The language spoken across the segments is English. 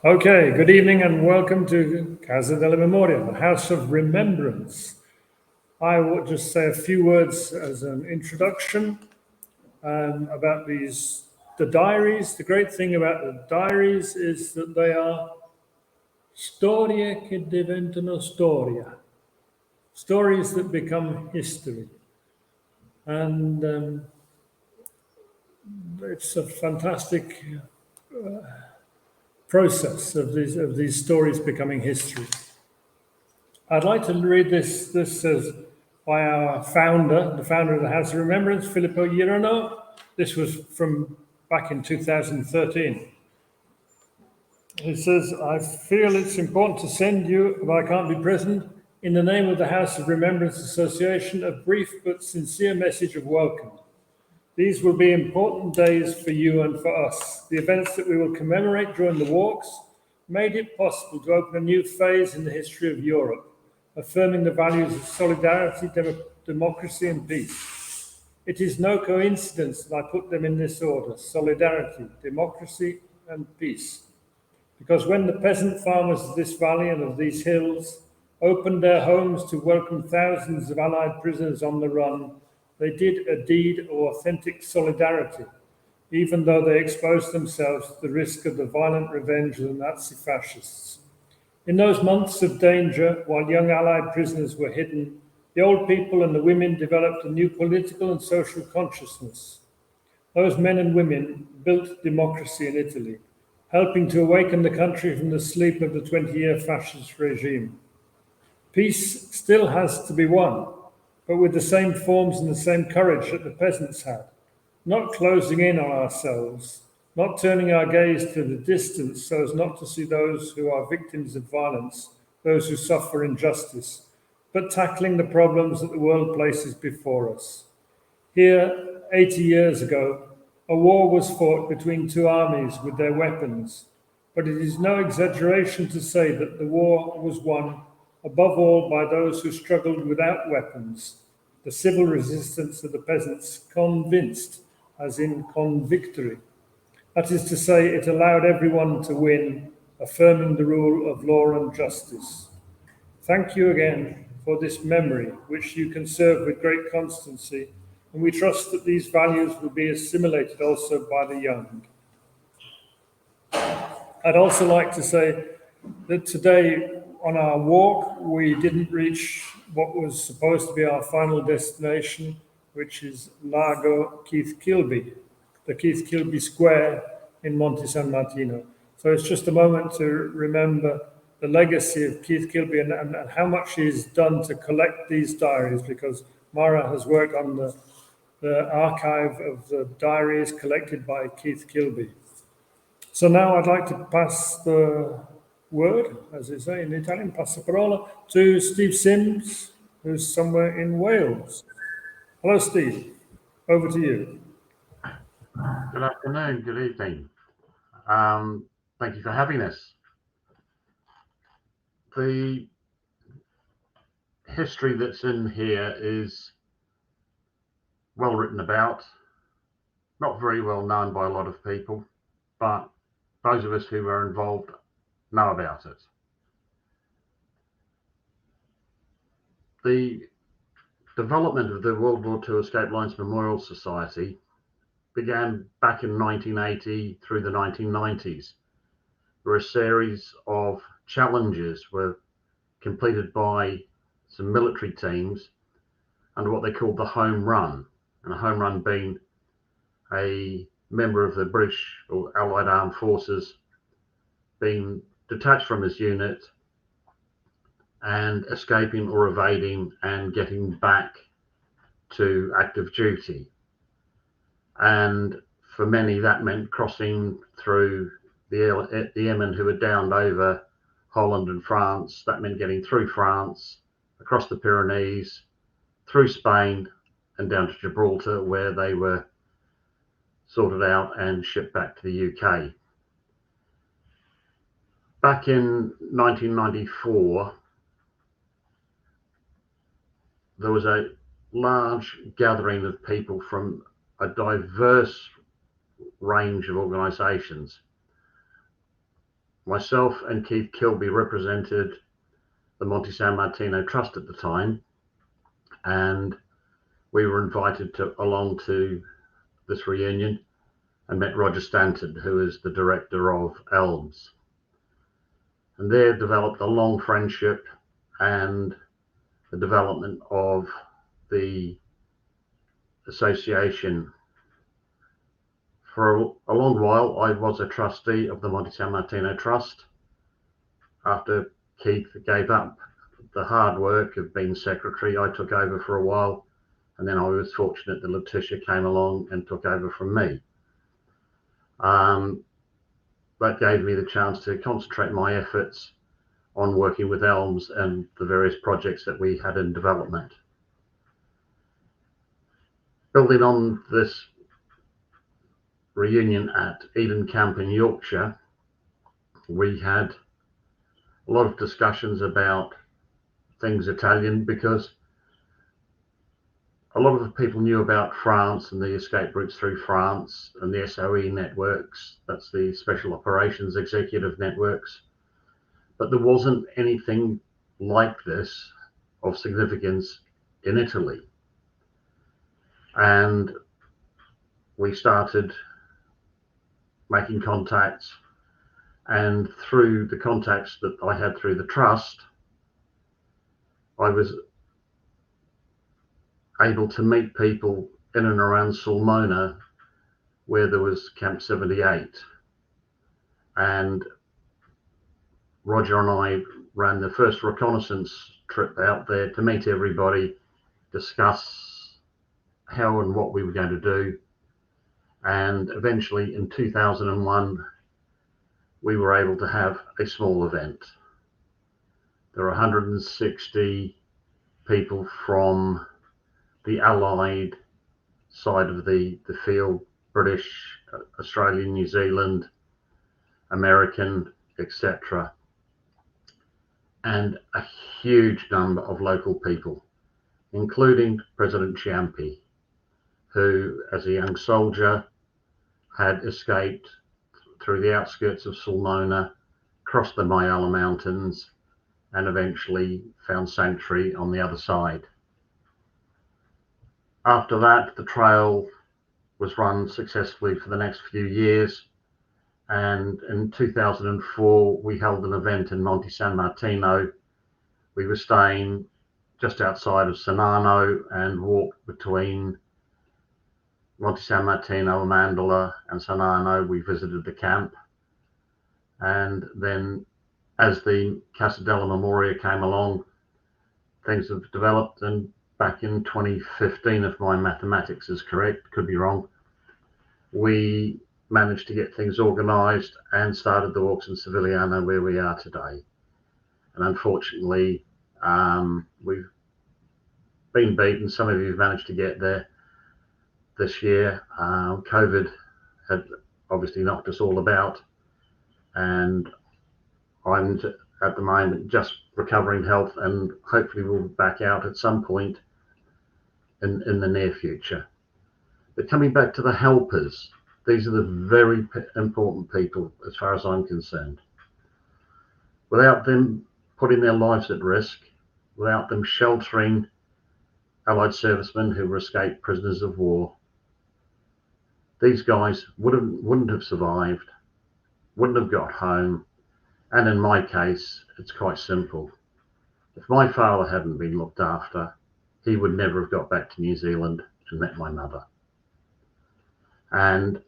Okay, good evening and welcome to Casa della Memoria, the House of Remembrance. I will just say a few words as an introduction about the diaries. The great thing about the diaries is that they are storie che diventano storia, stories that become history. And it's a fantastic process of these stories becoming history. I'd like to read this as by our founder, the founder of the House of Remembrance, Filippo Girano. This was from back in 2013. He says, I feel it's important to send you, but I can't be present, in the name of the House of Remembrance Association, a brief but sincere message of welcome. These will be important days for you and for us. The events that we will commemorate during the walks made it possible to open a new phase in the history of Europe, affirming the values of solidarity, democracy, and peace. It is no coincidence that I put them in this order: solidarity, democracy, and peace. Because when the peasant farmers of this valley and of these hills opened their homes to welcome thousands of Allied prisoners on the run, they did a deed of authentic solidarity, even though they exposed themselves to the risk of the violent revenge of the Nazi fascists. In those months of danger, while young Allied prisoners were hidden, the old people and the women developed a new political and social consciousness. Those men and women built democracy in Italy, helping to awaken the country from the sleep of the 20-year fascist regime. Peace still has to be won, but with the same forms and the same courage that the peasants had, not closing in on ourselves, not turning our gaze to the distance so as not to see those who are victims of violence, those who suffer injustice, but tackling the problems that the world places before us. Here, 80 years ago, a war was fought between two armies with their weapons, but it is no exaggeration to say that the war was won above all by those who struggled without weapons, the civil resistance of the peasants, convinced, as in convictory. That is to say, it allowed everyone to win, affirming the rule of law and justice. Thank you again for this memory, which you conserve with great constancy, and we trust that these values will be assimilated also by the young. I'd also like to say that today on our walk, we didn't reach what was supposed to be our final destination, which is Lago Keith Kilby, the Keith Kilby Square in Monte San Martino. So it's just a moment to remember the legacy of Keith Kilby and how much he's done to collect these diaries, because Mara has worked on the archive of the diaries collected by Keith Kilby. So now I'd like to pass the word, as they say in Italian, passaparola, to Steve Sims, who's somewhere in Wales. Hello, Steve. Over to you. Good afternoon, good evening. Thank you for having us. The history that's in here is well written about, not very well known by a lot of people, but those of us who are involved know about it. The development of the World War II Escape Lines Memorial Society began back in 1980 through the 1990s, where a series of challenges were completed by some military teams under what they called the Home Run, and a Home Run being a member of the British or Allied Armed Forces being detached from his unit and escaping or evading and getting back to active duty. And for many, that meant crossing through the airmen who were downed over Holland and France. That meant getting through France, across the Pyrenees, through Spain, and down to Gibraltar, where they were sorted out and shipped back to the UK. Back in 1994, there was a large gathering of people from a diverse range of organisations, myself and Keith Kilby represented the Monte San Martino Trust at the time, and we were invited along to this reunion and met Roger Stanton, who is the director of Elms. And there developed a long friendship and the development of the association. For a long while, I was a trustee of the Monte San Martino Trust. After Keith gave up the hard work of being secretary, I took over for a while, and then I was fortunate that Letitia came along and took over from me. That gave me the chance to concentrate my efforts on working with Elms and the various projects that we had in development. Building on this reunion at Eden Camp in Yorkshire, we had a lot of discussions about things Italian, because a lot of the people knew about France and the escape routes through France and the SOE networks, that's the Special Operations Executive Networks, but there wasn't anything like this of significance in Italy. And we started making contacts, and through the contacts that I had through the trust, I was able to meet people in and around Sulmona where there was Camp 78, and Roger and I ran the first reconnaissance trip out there to meet everybody, discuss how and what we were going to do, and eventually in 2001 we were able to have a small event. There were 160 people from the Allied side of the field, British, Australian, New Zealand, American, etc. And a huge number of local people, including President Ciampi, who as a young soldier had escaped through the outskirts of Sulmona, crossed the Mayala Mountains, and eventually found sanctuary on the other side. After that, the trail was run successfully for the next few years, and in 2004 we held an event in Monte San Martino. We were staying just outside of Sarnano and walked between Monte San Martino, Mandorla and Sarnano. We visited the camp, and then as the Casa della Memoria came along, things have developed, and back in 2015, if my mathematics is correct, could be wrong, we managed to get things organized and started the walks in Servigliano where we are today. And unfortunately, we've been beaten. Some of you have managed to get there this year. COVID had obviously knocked us all about, and I'm at the moment just recovering health, and hopefully we'll be back out at some point in the near future. But coming back to the helpers, these are the very important people as far as I'm concerned. Without them putting their lives at risk, without them sheltering Allied servicemen who were escaped prisoners of war, these guys wouldn't have survived, wouldn't have got home. And in my case, it's quite simple. If my father hadn't been looked after, he would never have got back to New Zealand and met my mother. And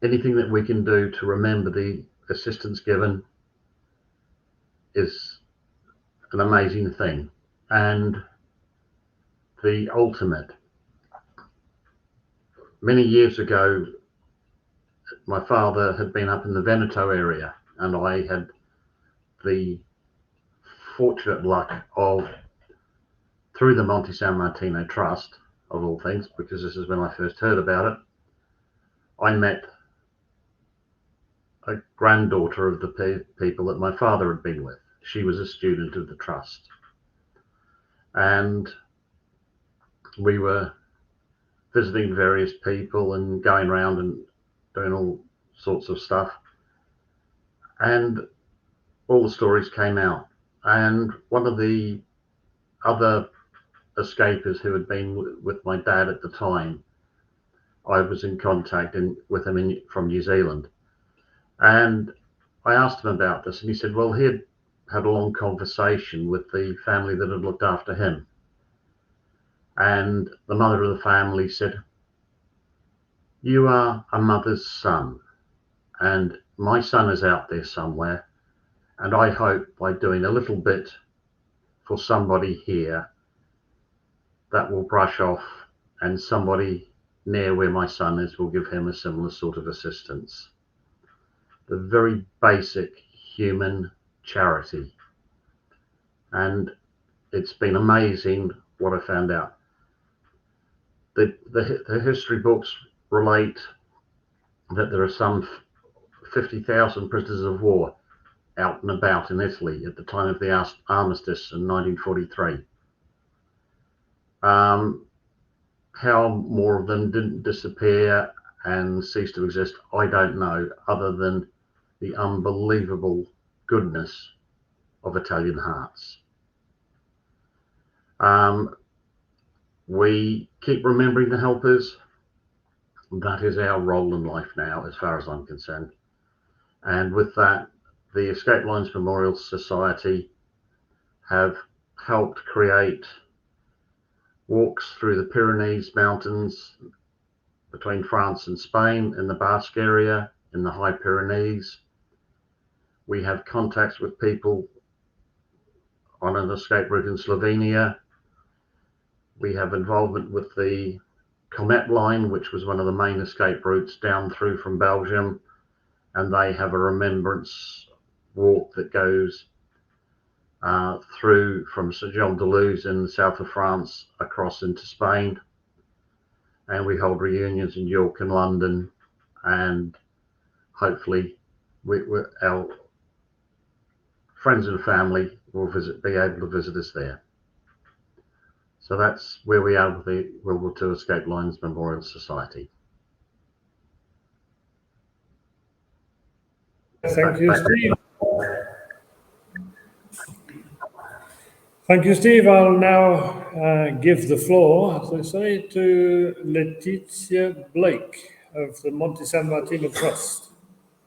anything that we can do to remember the assistance given is an amazing thing. And the ultimate, many years ago, my father had been up in the Veneto area, and I had the fortunate luck of, through the Monte San Martino Trust, of all things, because this is when I first heard about it, I met a granddaughter of the people that my father had been with. She was a student of the trust. And we were visiting various people and going around and doing all sorts of stuff. and all the stories came out. And one of the other escapers who had been with my dad at the time, I was in contact with him from New Zealand. And I asked him about this, and he said, well, he had a long conversation with the family that had looked after him. And the mother of the family said, you are a mother's son, and my son is out there somewhere. And I hope by doing a little bit for somebody here, that will brush off, and somebody near where my son is will give him a similar sort of assistance. The very basic human charity. And it's been amazing what I found out. The history books relate that there are some 50,000 prisoners of war out and about in Italy at the time of the armistice in 1943. How more of them didn't disappear and cease to exist, I don't know, other than the unbelievable goodness of Italian hearts. We keep remembering the helpers. That is our role in life now, as far as I'm concerned. And with that, the Escape Lines Memorial Society have helped create walks through the Pyrenees Mountains between France and Spain, in the Basque area, in the High Pyrenees. We have contacts with people on an escape route in Slovenia. We have involvement with the Comet line, which was one of the main escape routes down through from Belgium, and they have a remembrance walk that goes through from Saint-Jean-de-Luz in the south of France across into Spain. And we hold reunions in York and London, and hopefully our friends and family will be able to visit us there. So that's where we are with the World War II Escape Lines Memorial Society. Thank you, Steve. Thank you, Steve. I'll now give the floor, as I say, to Letitia Blake of the Monte San Martino Trust.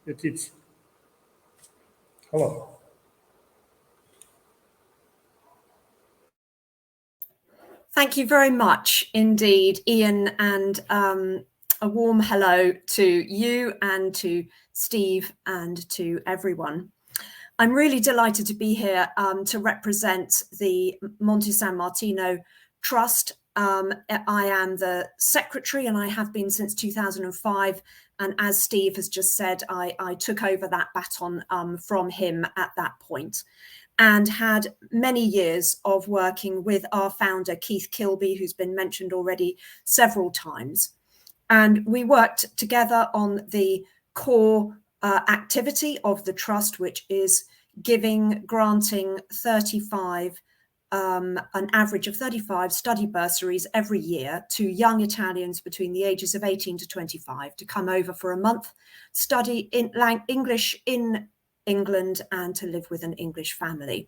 Letitia. Hello. Thank you very much indeed, Ian, and a warm hello to you and to Steve and to everyone. I'm really delighted to be here to represent the Monte San Martino Trust. I am the secretary, and I have been since 2005. And as Steve has just said, I took over that baton from him at that point, and had many years of working with our founder, Keith Kilby, who's been mentioned already several times. And we worked together on the core activity of the trust, which is granting 35, an average of 35 study bursaries every year to young Italians between the ages of 18 to 25 to come over for a month, study in English in England, and to live with an English family.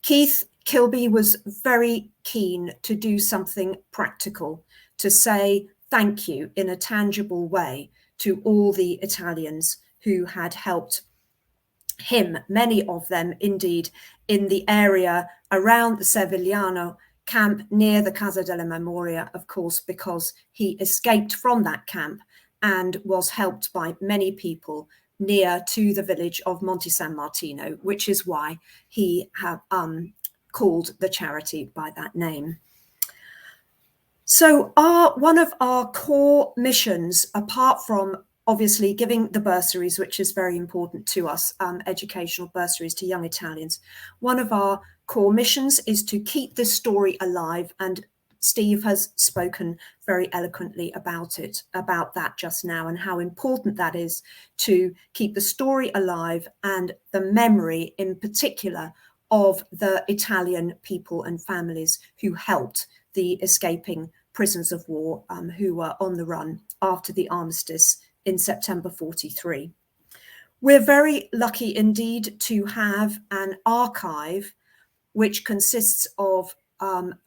Keith Kilby was very keen to do something practical, to say thank you in a tangible way to all the Italians who had helped him, many of them indeed, in the area around the Servigliano camp near the Casa della Memoria, of course, because he escaped from that camp and was helped by many people near to the village of Monte San Martino, which is why he called the charity by that name. So one of our core missions, apart from obviously giving the bursaries, which is very important to us, educational bursaries to young Italians, one of our core missions is to keep this story alive, and Steve has spoken very eloquently about that just now, and how important that is to keep the story alive and the memory in particular of the Italian people and families who helped the escaping prisoners of war who were on the run after the armistice in September 43. We're very lucky indeed to have an archive which consists of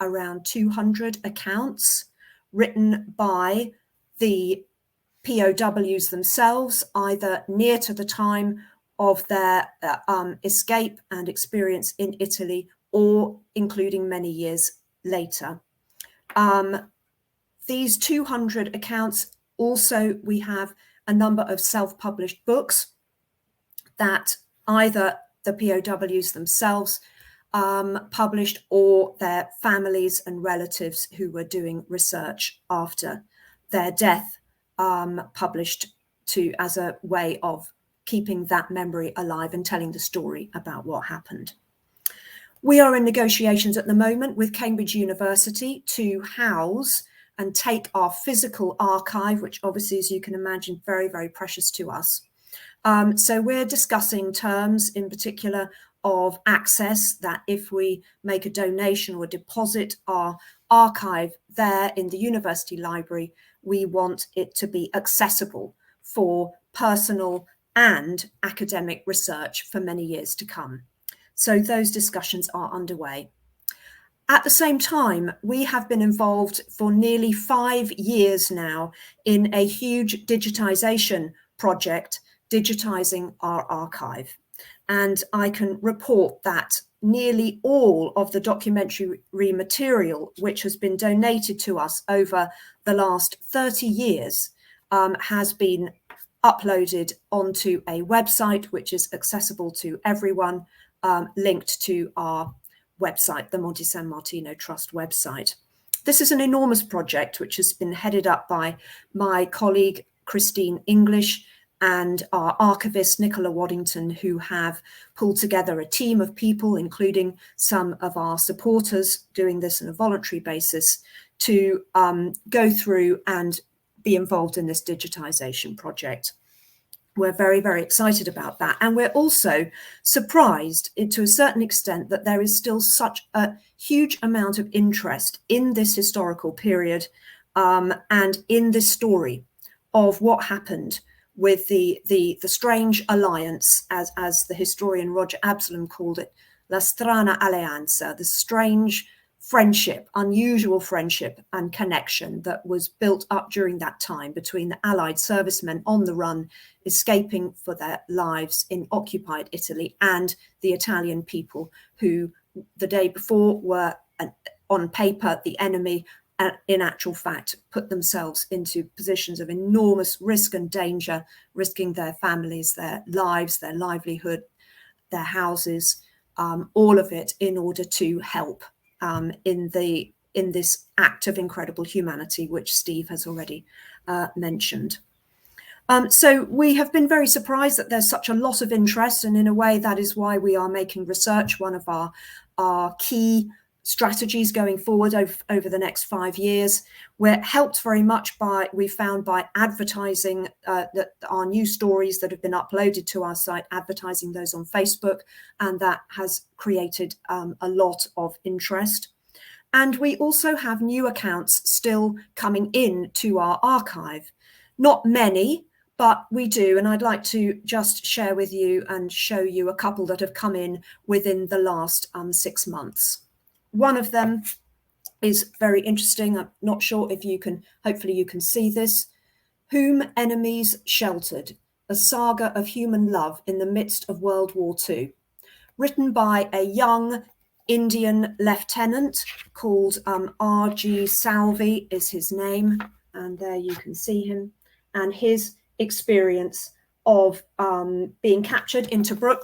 around 200 accounts written by the POWs themselves, either near to the time of their escape and experience in Italy, or including many years later. These 200 accounts, also we have a number of self-published books that either the POWs themselves published, or their families and relatives who were doing research after their death published as a way of keeping that memory alive and telling the story about what happened. We are in negotiations at the moment with Cambridge University to house and take our physical archive, which obviously, as you can imagine, very, very precious to us. So we're discussing terms in particular of access, that if we make a donation or deposit our archive there in the university library, we want it to be accessible for personal and academic research for many years to come. So those discussions are underway. At the same time, we have been involved for nearly 5 years now in a huge digitization project, digitizing our archive. And I can report that nearly all of the documentary material which has been donated to us over the last 30 years has been uploaded onto a website which is accessible to everyone, linked to our website, the Monte San Martino Trust website. This is an enormous project which has been headed up by my colleague Christine English and our archivist Nicola Waddington, who have pulled together a team of people, including some of our supporters doing this on a voluntary basis, to go through and be involved in this digitization project. We're very, very excited about that. And we're also surprised to a certain extent that there is still such a huge amount of interest in this historical period and in this story of what happened with the strange alliance, as the historian Roger Absalom called it, La Strana Alleanza, the strange friendship, unusual friendship and connection that was built up during that time between the Allied servicemen on the run, escaping for their lives in occupied Italy, and the Italian people who the day before were on paper the enemy, in actual fact put themselves into positions of enormous risk and danger, risking their families, their lives, their livelihood, their houses, all of it in order to help in this act of incredible humanity, which Steve has already mentioned. So we have been very surprised that there's such a lot of interest, and in a way that is why we are making research one of our key strategies going forward over the next 5 years. We're helped very much by, we found, by advertising our new stories that have been uploaded to our site, advertising those on Facebook, and that has created a lot of interest. And we also have new accounts still coming in to our archive. Not many, but we do, and I'd like to just share with you and show you a couple that have come in within the last 6 months. One of them is very interesting. I'm not sure if you can, hopefully you can see this. Whom Enemies Sheltered, a saga of human love in the midst of World War II. Written by a young Indian lieutenant called R.G. Salvi is his name. And there you can see him. And his experience of being captured in Tobruk,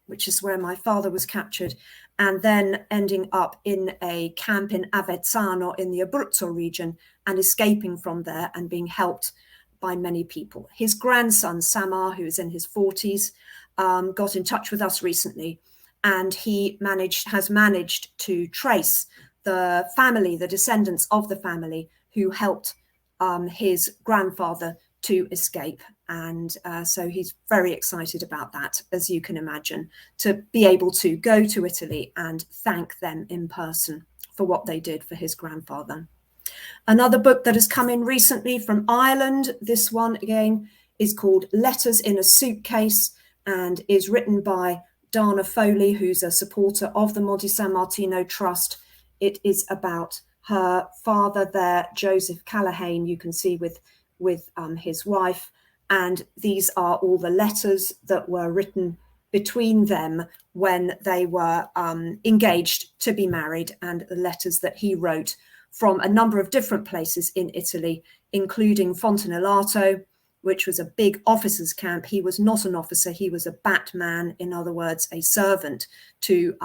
which is where my father was captured, and then ending up in a camp in Avezzano in the Abruzzo region and escaping from there and being helped by many people. His grandson, Samar, who is in his 40s, got in touch with us recently, and he has managed to trace the family, the descendants of the family who helped his grandfather to escape. And so he's very excited about that, as you can imagine, to be able to go to Italy and thank them in person for what they did for his grandfather. Another book that has come in recently from Ireland, this one again is called Letters in a Suitcase, and is written by Dana Foley, who's a supporter of the Monte San Martino Trust. It is about her father there, Joseph Callahane, you can see with his wife. And these are all the letters that were written between them when they were engaged to be married, and the letters that he wrote from a number of different places in Italy, including Fontenellato, which was a big officers' camp. He was not an officer, he was a batman, in other words, a servant to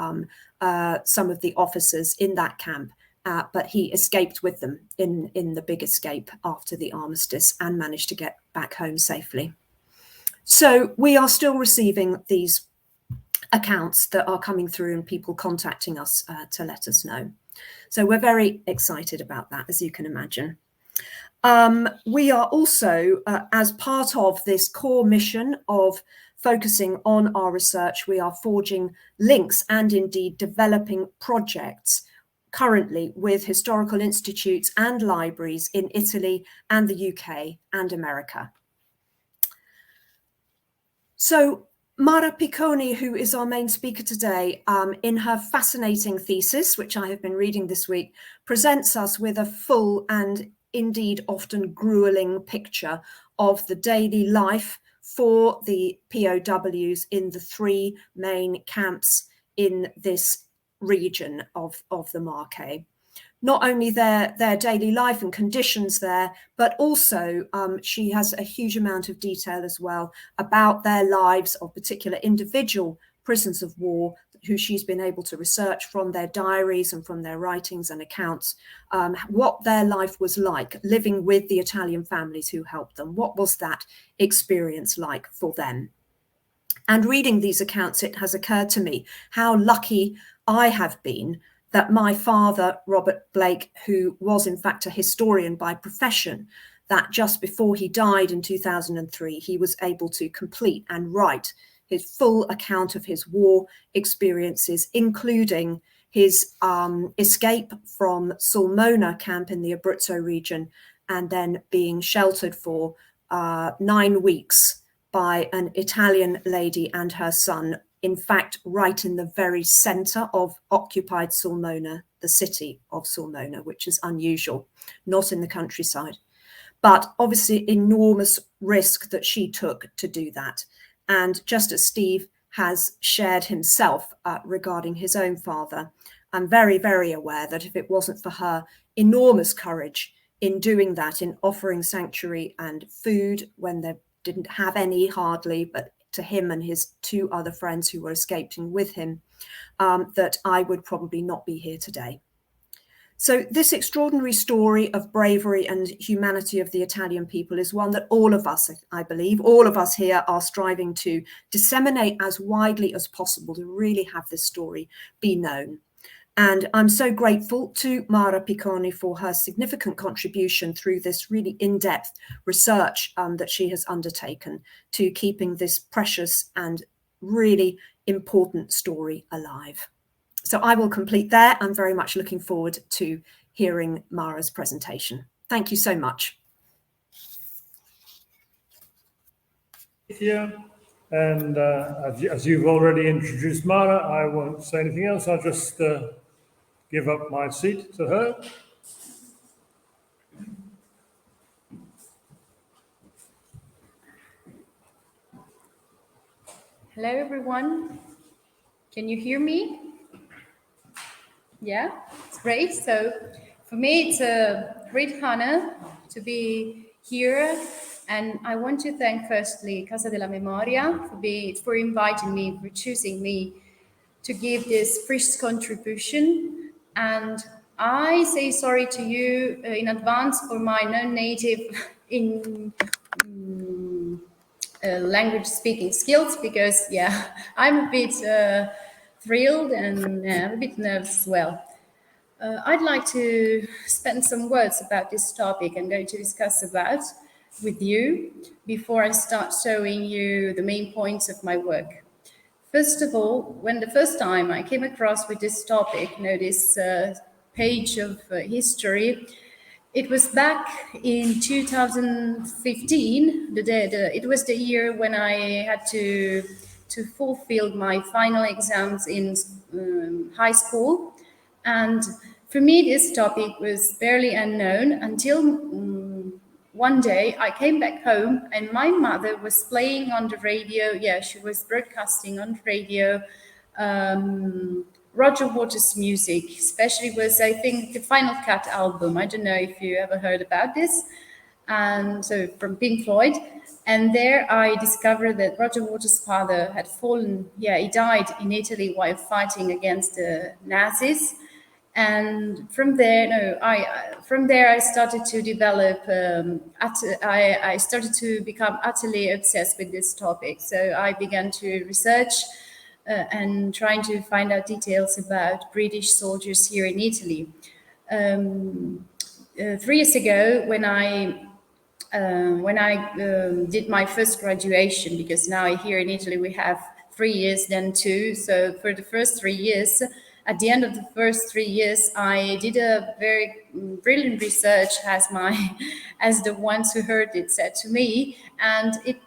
some of the officers in that camp. But he escaped with them in the big escape after the armistice and managed to get back home safely. So we are still receiving these accounts that are coming through and people contacting us to let us know. So we're very excited about that, as you can imagine. We are also, as part of this core mission of focusing on our research, we are forging links and indeed developing projects currently with historical institutes and libraries in Italy and the UK and America. So Mara Piconi, who is our main speaker today, in her fascinating thesis, which I have been reading this week, presents us with a full and indeed often grueling picture of the daily life for the POWs in the three main camps in this region of the Marche. Not only their daily life and conditions there, but also she has a huge amount of detail as well about their lives of particular individual prisoners of war who she's been able to research from their diaries and from their writings and accounts, what their life was like living with the Italian families who helped them. What was that experience like for them? And reading these accounts, it has occurred to me how lucky I have been that my father, Robert Blake, who was in fact a historian by profession, that just before he died in 2003, he was able to complete and write his full account of his war experiences, including his escape from Sulmona camp in the Abruzzo region, and then being sheltered for 9 weeks by an Italian lady and her son, in fact, right in the very center of occupied Sulmona, the city of Sulmona, which is unusual, not in the countryside. But obviously enormous risk that she took to do that. And just as Steve has shared himself regarding his own father, I'm very, very aware that if it wasn't for her enormous courage in doing that, in offering sanctuary and food when they didn't have any hardly, but to him and his 2 other friends who were escaping with him, that I would probably not be here today. So this extraordinary story of bravery and humanity of the Italian people is one that all of us, I believe, all of us here are striving to disseminate as widely as possible to really have this story be known. And I'm so grateful to Mara Piconi for her significant contribution through this really in-depth research that she has undertaken to keeping this precious and really important story alive. So I will complete there. I'm very much looking forward to hearing Mara's presentation. Thank you so much. Yeah, and as you've already introduced Mara, I won't say anything else. I'll just give up my seat to her. Hello, everyone. Can you hear me? Yeah, it's great. So for me, it's a great honor to be here. And I want to thank firstly Casa della Memoria for inviting me, for choosing me to give this first contribution. And I say sorry to you in advance for my non-native language speaking skills, because I'm a bit thrilled and a bit nervous as well. I'd like to spend some words about this topic I'm going to discuss about with you before I start showing you the main points of my work. First of all, when the first time I came across with this topic, this page of history, it was back in 2015. It was the year when I had to to fulfill my final exams in high school. And for me, this topic was barely unknown until one day I came back home and my mother was playing on the radio. Yeah, she was broadcasting on the radio Roger Waters' music, especially was, I think, the Final Cut album. I don't know if you ever heard about this. And so from Pink Floyd. And there I discovered that Roger Waters' father had fallen. Yeah, he died in Italy while fighting against the Nazis. And from there, I started to develop. I started to become utterly obsessed with this topic. So I began to research and trying to find out details about British soldiers here in Italy. 3 years ago, when I did my first graduation, because now here in Italy we have 3 years, then 2. So for the first 3 years, at the end of the first 3 years, I did a very brilliant research, as the ones who heard it said to me, and it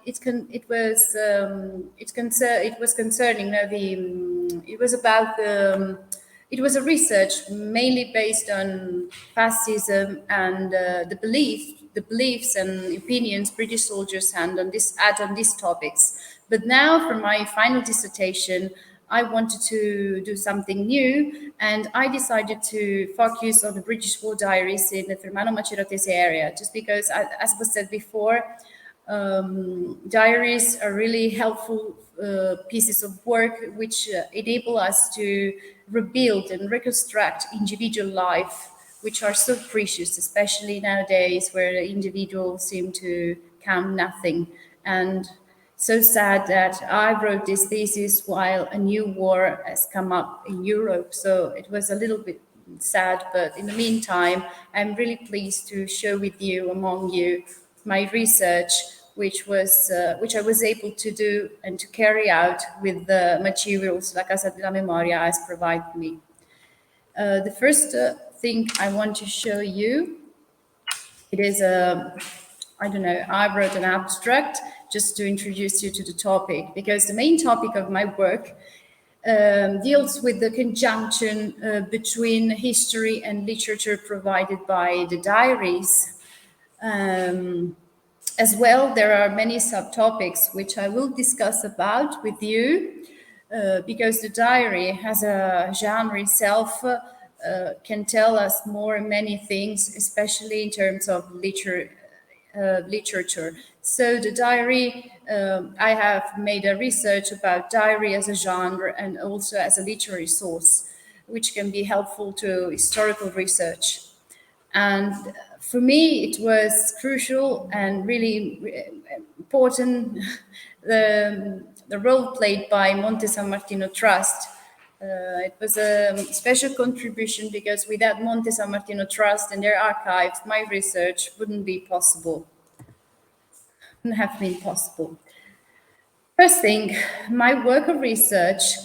was a research mainly based on fascism and the beliefs and opinions British soldiers had on these topics. But now, for my final dissertation, I wanted to do something new, and I decided to focus on the British war diaries in the Fermano-Maceratese area, just because, as was said before, diaries are really helpful pieces of work which enable us to rebuild and reconstruct individual life, which are so precious, especially nowadays where the individual seem to count nothing. And so sad that I wrote this thesis while a new war has come up in Europe. So it was a little bit sad, but in the meantime, I'm really pleased to share with you, among you, my research, which I was able to do and to carry out with the materials La Casa della Memoria has provided me. The first thing I want to show you, it is I wrote an abstract just to introduce you to the topic, because the main topic of my work deals with the conjunction between history and literature provided by the diaries. As well, there are many subtopics which I will discuss about with you, because the diary as a genre itself can tell us many things, especially in terms of literature. So the diary, I have made a research about diary as a genre and also as a literary source, which can be helpful to historical research. And for me, it was crucial and really important, the role played by Monte San Martino Trust. It was a special contribution, because without Monte San Martino Trust and their archives, my research wouldn't have been possible. First thing, my work of research,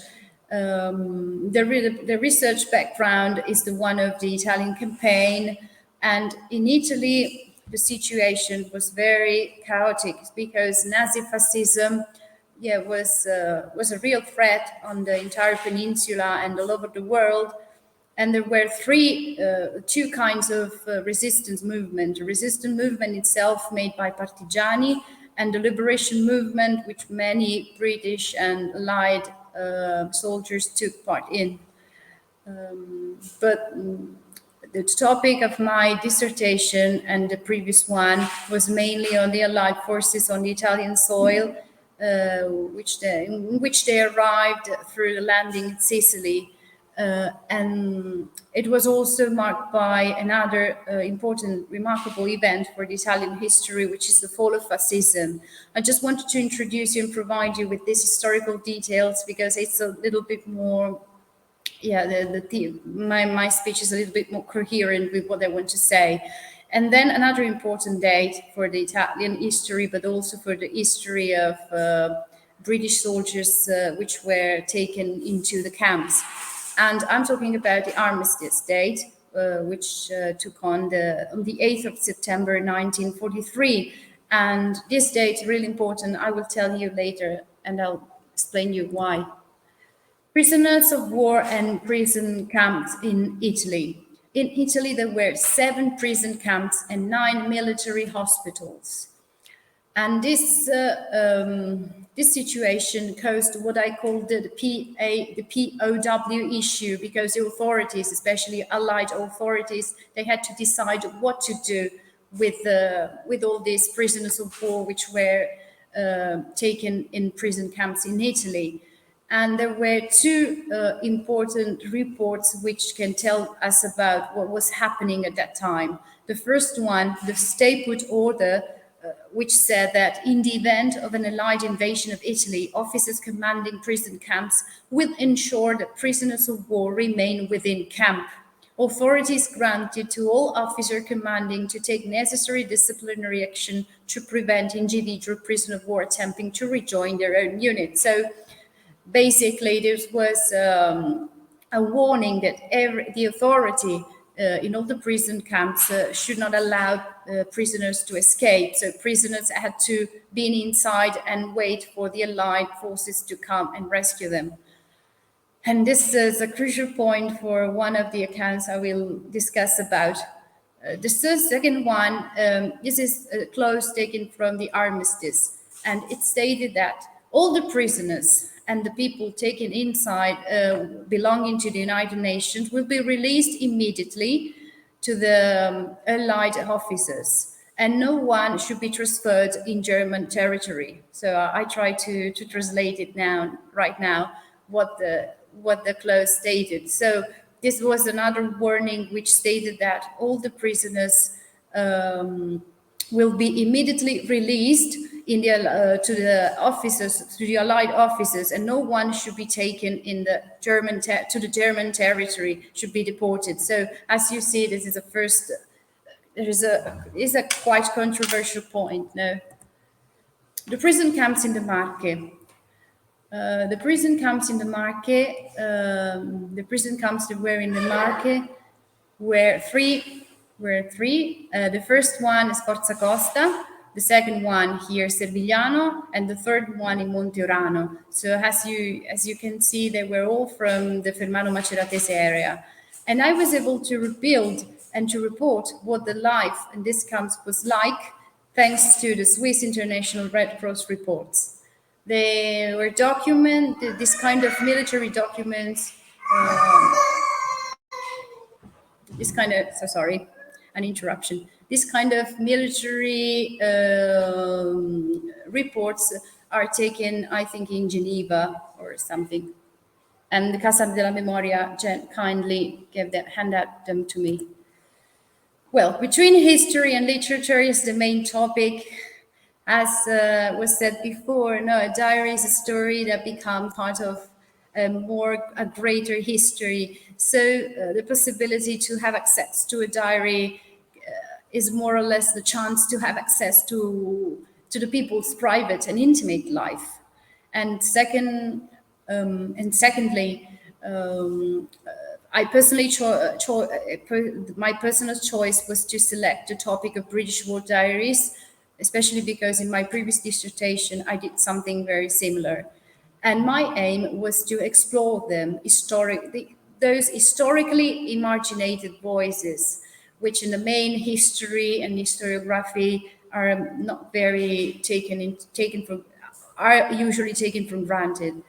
the research background is the one of the Italian campaign. And in Italy, the situation was very chaotic, because Nazi fascism was a real threat on the entire peninsula and all over the world. And there were two kinds of resistance movement. The resistance movement itself made by partigiani, and the liberation movement, which many British and Allied soldiers took part in. But the topic of my dissertation and the previous one was mainly on the Allied forces on the Italian soil, in which they arrived through the landing in Sicily. And it was also marked by another important, remarkable event for the Italian history, which is the fall of fascism. I just wanted to introduce you and provide you with these historical details, because it's a little bit more, my speech is a little bit more coherent with what I want to say. And then another important date for the Italian history, but also for the history of British soldiers which were taken into the camps. And I'm talking about the armistice date, which took on the 8th of September 1943. And this date is really important. I will tell you later, and I'll explain you why. Prisoners of war and prison camps in Italy. In Italy, there were 7 prison camps and 9 military hospitals. And this situation caused what I call the POW issue, because the authorities, especially Allied authorities, they had to decide what to do with all these prisoners of war which were taken in prison camps in Italy. And there were 2 important reports which can tell us about what was happening at that time. The first one, the stay put order, which said that in the event of an Allied invasion of Italy, officers commanding prison camps will ensure that prisoners of war remain within camp. Authorities granted to all officers commanding to take necessary disciplinary action to prevent individual prisoners of war attempting to rejoin their own unit. So basically, this was a warning that the authority in all the prison camps should not allow prisoners to escape. So prisoners had to be inside and wait for the Allied forces to come and rescue them. And this is a crucial point for one of the accounts I will discuss about. The second one, this is a clause taken from the armistice, and it stated that all the prisoners and the people taken inside belonging to the United Nations will be released immediately to the Allied officers, and no one should be transferred in German territory. So I try to translate it right now, what the clause stated. So this was another warning which stated that all the prisoners will be immediately released to the officers, to the Allied officers, and no one should be taken in the to the German territory, should be deported. So as you see, this is is a quite controversial point. No, the prison camps in the Marche. The prison camps in the Marche, that were in the Marche were three. The first one is Sforzacosta, the second one here Servigliano, and the third one in Monte Urano. So as you can see, they were all from the Fermano-Maceratese area. And I was able to rebuild and to report what the life in this camps was like, thanks to the Swiss International Red Cross reports. They were documented, this kind of military documents, an interruption. This kind of military reports are taken, I think, in Geneva or something. And the Casa della Memoria kindly handed them to me. Well, between history and literature is the main topic. As was said before, a diary is a story that becomes part of a greater history. So the possibility to have access to a diary is more or less the chance to have access to the people's private and intimate life. And secondly, I personally my personal choice was to select the topic of British war diaries, especially because in my previous dissertation I did something very similar. And my aim was to explore those historically emarginated voices, which in the main history and historiography are not very are usually taken for granted.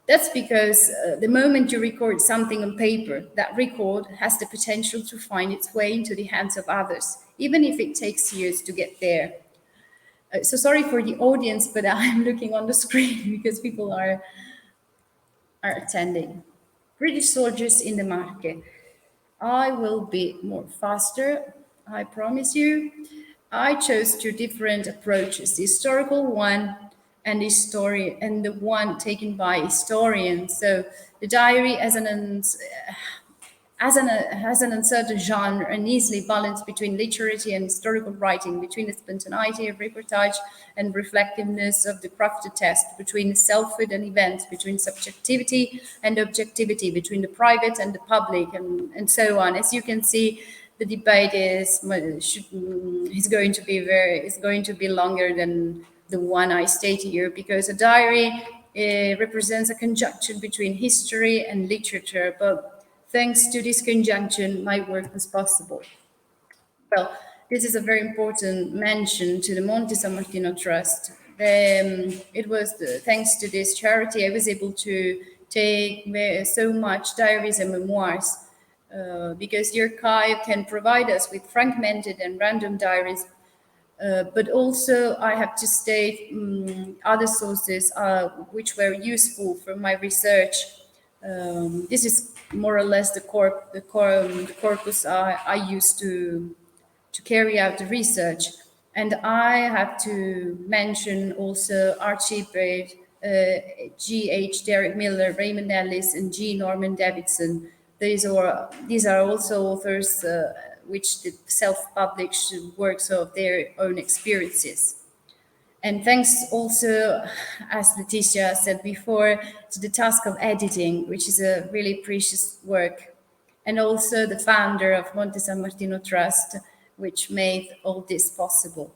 That's because the moment you record something on paper, that record has the potential to find its way into the hands of others, even if it takes years to get there. So sorry for the audience, but I'm looking on the screen because people are attending. British soldiers in the Marche. I will be more faster, I promise you. I chose 2 different approaches, the historical one and the one taken by historians. So the diary has an uncertain genre and easily balanced between literary and historical writing, between the spontaneity of reportage and reflectiveness of the crafted text, between selfhood and events, between subjectivity and objectivity, between the private and the public, and so on. As you can see, the debate is going to be longer than the one I state here, because a diary represents a conjunction between history and literature, but thanks to this conjunction, my work was possible. Well, this is a very important mention to the Monte San Martino Trust. It was thanks to this charity I was able to take so much diaries and memoirs, because the archive can provide us with fragmented and random diaries, but also I have to state other sources which were useful for my research. This is more or less the corpus I used to carry out the research. And I have to mention also Archibald G.H. Derek Miller, Raymond Ellis, and G. Norman Davidson. These are also authors which did self-published works of their own experiences. And thanks also, as Letitia said before, to the task of editing, which is a really precious work, and also the founder of Monte San Martino Trust, which made all this possible.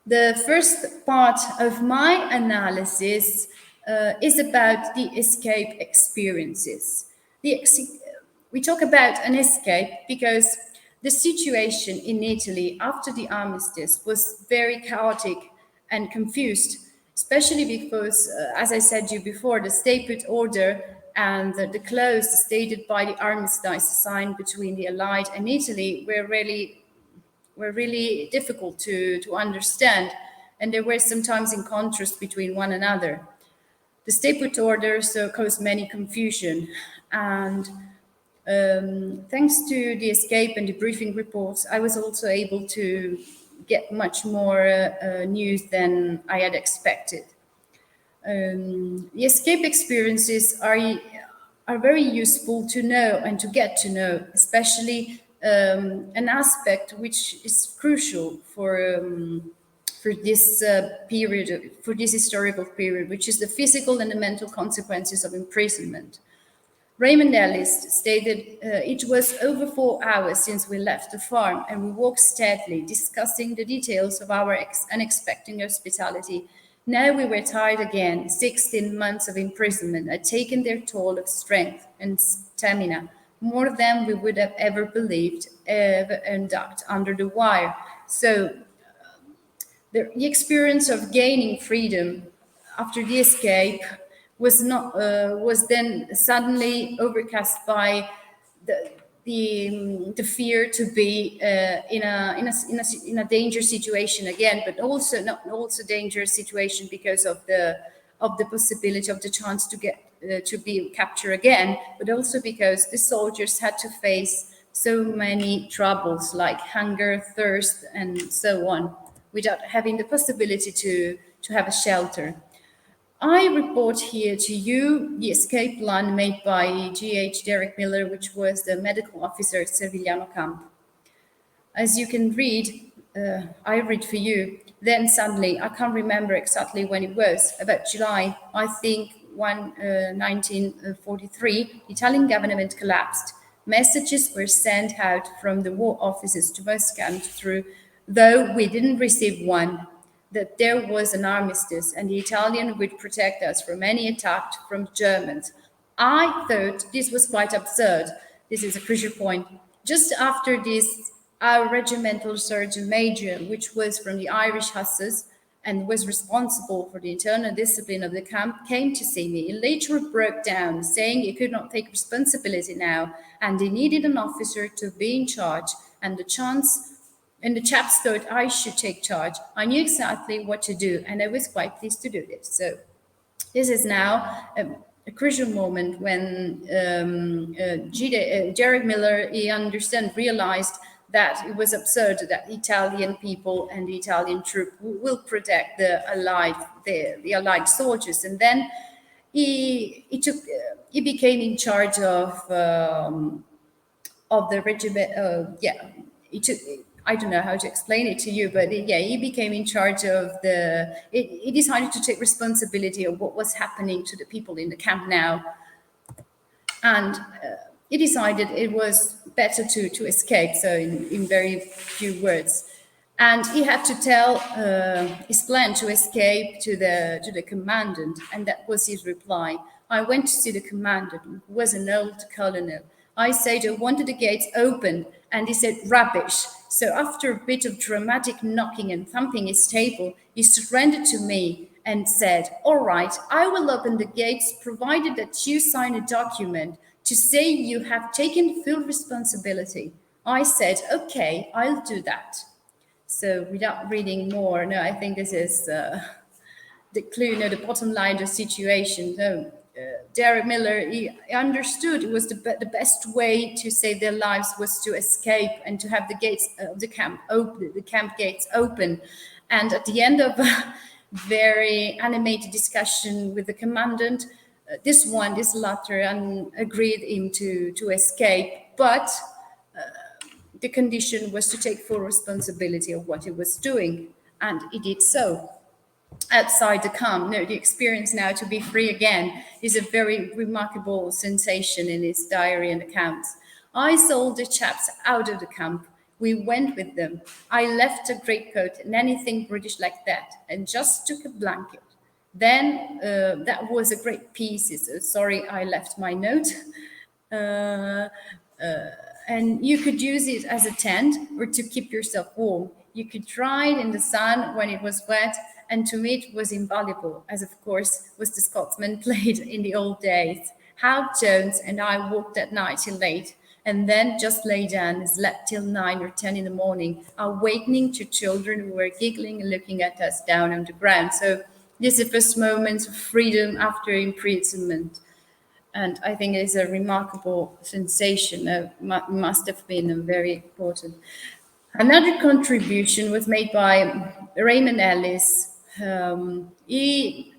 The first part of my analysis is about the escape experiences. We talk about an escape because the situation in Italy after the armistice was very chaotic and confused, especially because, as I said to you before, the stay-put order and the clause stated by the armistice signed between the Allied and Italy were really difficult to understand, and they were sometimes in contrast between one another. The stay-put order caused many confusion, and thanks to the escape and debriefing reports, I was also able to get much more news than I had expected. The escape experiences are very useful to know and to get to know, especially an aspect which is crucial for this period, for this historical period, which is the physical and the mental consequences of imprisonment. Raymond Ellis stated, it was over 4 hours since we left the farm, and we walked steadily, discussing the details of our unexpected hospitality. Now we were tired again. 16 months of imprisonment had taken their toll of strength and stamina, more than we would have ever believed, ever enducked under the wire. So the experience of gaining freedom after the escape was then suddenly overcast by the fear to be in a dangerous situation again, but also not also dangerous situation because of the possibility of the chance to get to be captured again, but also because the soldiers had to face so many troubles like hunger, thirst, and so on, without having the possibility to have a shelter. I report here to you the escape plan made by G.H. Derek Miller, which was the medical officer at Servigliano camp. As you can read, I read for you, then suddenly, I can't remember exactly when it was, about July, I think 1943, the Italian government collapsed. Messages were sent out from the war offices to Moscow through, though we didn't receive one, that there was an armistice and the Italian would protect us from any attack from Germans. I thought this was quite absurd. This is a crucial point. Just after this, our regimental sergeant major, which was from the Irish Hussars and was responsible for the internal discipline of the camp, came to see me. He later broke down, saying he could not take responsibility now and he needed an officer to be in charge, and the chaps thought I should take charge. I knew exactly what to do, and I was quite pleased to do this. So this is now a crucial moment when Derek Miller, realized that it was absurd that Italian people and the Italian troop will protect the Allied soldiers. And then he became in charge of the regiment. I don't know how to explain it to you, but he became in charge of he decided to take responsibility of what was happening to the people in the camp now. And he decided it was better to escape, so in very few words. And he had to tell his plan to escape to the commandant, and that was his reply. I went to see the commandant, who was an old colonel. I said I wanted the gates open, and he said rubbish. So after a bit of dramatic knocking and thumping his table, he surrendered to me and said, all right, I will open the gates provided that you sign a document to say you have taken full responsibility. I said, okay, I'll do that. So without reading more, no, I think this is the clue, the bottom line of the situation. So Derek Miller, he understood it was the best way to save their lives was to escape and to have the gates of the camp open, the camp gates open. And at the end of a very animated discussion with the commandant, this latter, agreed him to escape, but the condition was to take full responsibility of what he was doing, and he did so. Outside the camp, the experience now to be free again is a very remarkable sensation in his diary and accounts. I sold the chaps out of the camp. We went with them. I left a greatcoat and anything British like that, and just took a blanket. Then that was a great piece. Sorry, I left my note. And you could use it as a tent or to keep yourself warm. You could dry it in the sun when it was wet, and to me it was invaluable, as of course was the Scotsman played in the old days. Hal Jones and I walked that night till late, and then just lay down and slept till 9 or 10 in the morning, awakening to children who were giggling and looking at us down on the ground. So this is the first moment of freedom after imprisonment. And I think it is a remarkable sensation. Must have been very important. Another contribution was made by Raymond Ellis. He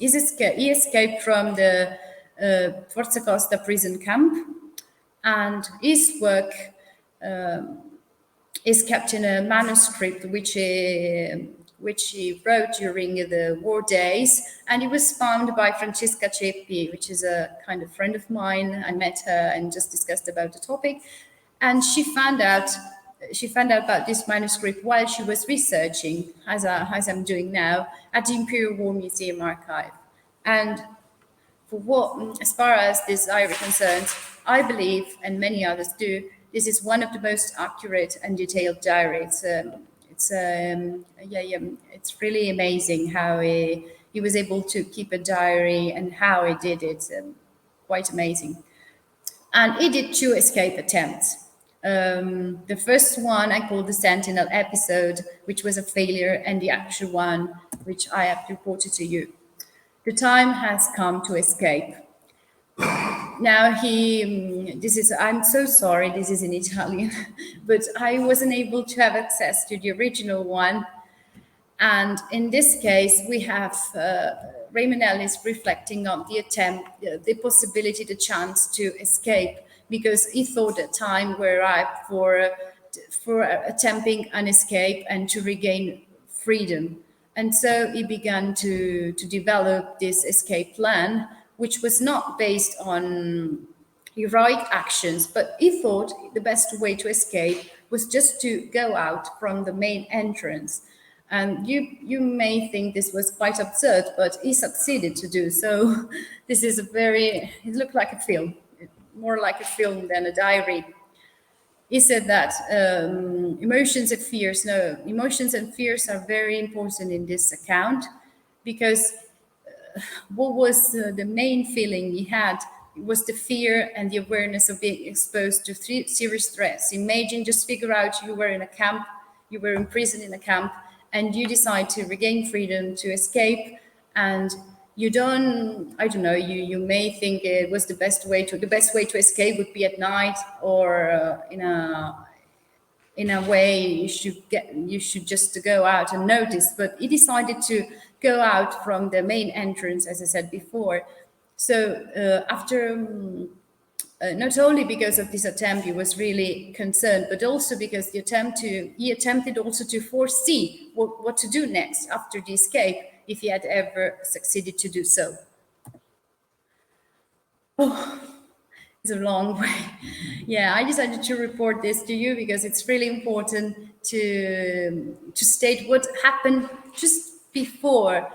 escaped from the Sforzacosta prison camp, and his work is kept in a manuscript which he wrote during the war days, and it was found by Francesca Ceppi, which is a kind of friend of mine. I met her and just discussed about the topic, and she found out about this manuscript while she was researching, as I'm doing now, at the Imperial War Museum archive. And as far as this diary concerns, I believe, and many others do, this is one of the most accurate and detailed diaries. It's really amazing how he was able to keep a diary and how he did it. Quite amazing. And he did 2 escape attempts. The first one I called the Sentinel episode, which was a failure, and the actual one, which I have reported to you. The time has come to escape. Now I'm so sorry, this is in Italian, but I wasn't able to have access to the original one. And in this case, we have Raymond Ellis reflecting on the attempt, the possibility, the chance to escape, because he thought that time were ripe for attempting an escape and to regain freedom. And so he began to develop this escape plan, which was not based on heroic actions, but he thought the best way to escape was just to go out from the main entrance. And you may think this was quite absurd, but he succeeded to do so. This is it looked like a film, more like a film than a diary. He said that emotions and fears are very important in this account, because what was the main feeling he had? It was the fear and the awareness of being exposed to serious threats. Imagine, just figure out you were in a camp, you were imprisoned in a camp, and you decide to regain freedom, to escape, and you may think it was the best way to escape would be at night, or in a way you should just go out and notice. But he decided to go out from the main entrance, as I said before. So after not only because of this attempt, he was really concerned, but also because he attempted also to foresee what to do next after the escape, if he had ever succeeded to do so. Oh, it's a long way. Yeah, I decided to report this to you because it's really important state what happened just before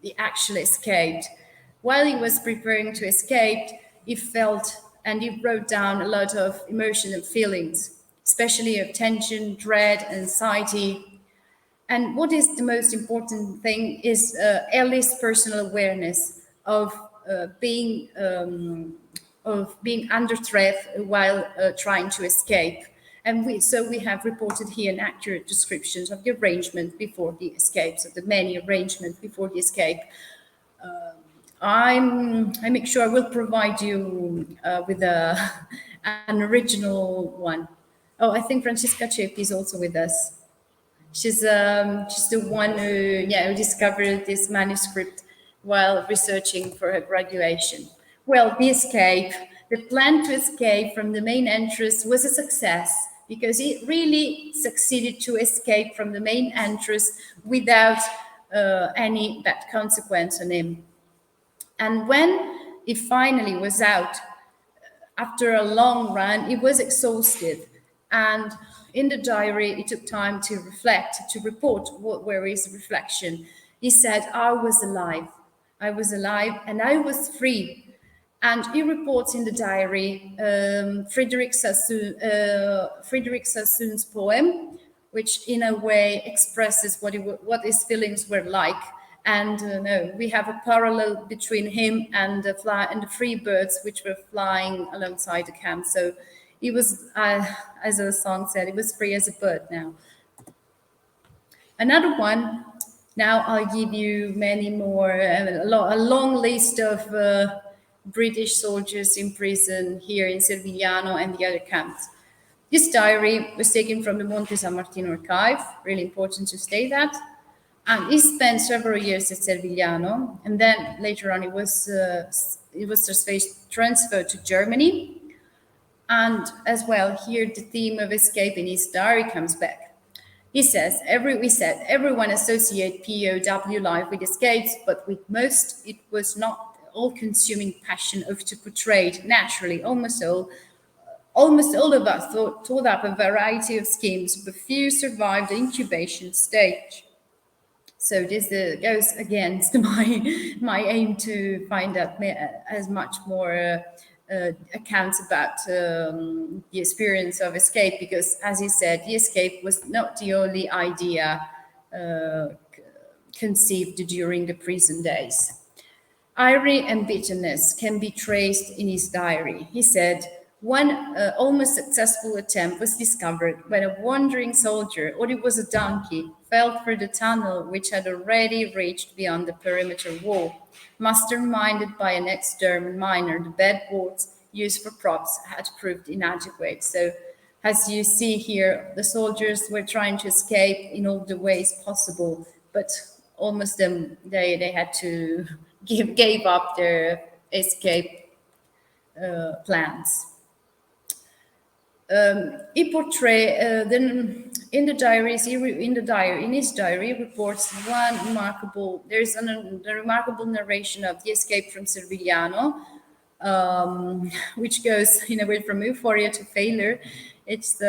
he actually escaped. While he was preparing to escape, he felt and he wrote down a lot of emotion and feelings, especially of tension, dread, anxiety. And what is the most important thing is Ellie's personal awareness of being under threat while trying to escape. And we have reported here an accurate description of the arrangement before the escape, so the many arrangements before the escape. I make sure I will provide you with an original one. Oh, I think Francesca Ceppi is also with us. She's the one who discovered this manuscript while researching for her graduation. Well, the plan to escape from the main entrance was a success because it really succeeded to escape from the main entrance without any bad consequence on him. And when he finally was out, after a long run, he was exhausted. And in the diary, he took time to reflect, to report what were his reflection. He said, I was alive, and I was free. And he reports in the diary Frederick Sassoon's poem, which in a way expresses what his feelings were like. And we have a parallel between him and the free birds which were flying alongside the camp. So he was, as the song said, he was free as a bird now. Another one, now I'll give you many more, a long list of British soldiers in prison here in Servigliano and the other camps. This diary was taken from the Monte San Martino archive, really important to state that. And he spent several years at Servigliano, and then later on he was transferred to Germany. And as well, here the theme of escape in his diary comes back. He says, everyone associate POW life with escapes, but with most it was not all-consuming passion of to portray it naturally. Almost all of us thought up a variety of schemes, but few survived the incubation stage. So this goes against my aim to find out as much more accounts about the experience of escape, because as he said, the escape was not the only idea conceived during the prison days. Irony and bitterness can be traced in his diary. He said, one almost successful attempt was discovered when a wandering soldier, or it was a donkey, fell through the tunnel which had already reached beyond the perimeter wall. Masterminded by an ex-German miner, the bedboards used for props had proved inadequate. So as you see here, the soldiers were trying to escape in all the ways possible, but almost they had to gave up their escape plans. He portrays in his diary reports one remarkable. There's a remarkable narration of the escape from Servigliano, which goes in a way from euphoria to failure. It's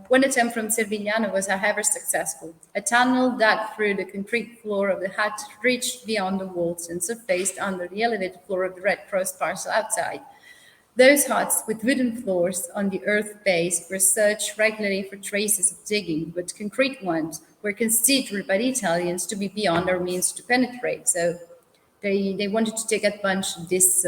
one attempt from Servigliano was, however, successful. A tunnel dug through the concrete floor of the hut reached beyond the walls and surfaced under the elevated floor of the Red Cross parcel outside. Those huts with wooden floors on the earth base were searched regularly for traces of digging, but concrete ones were considered by the Italians to be beyond our means to penetrate. So they wanted to take advantage of this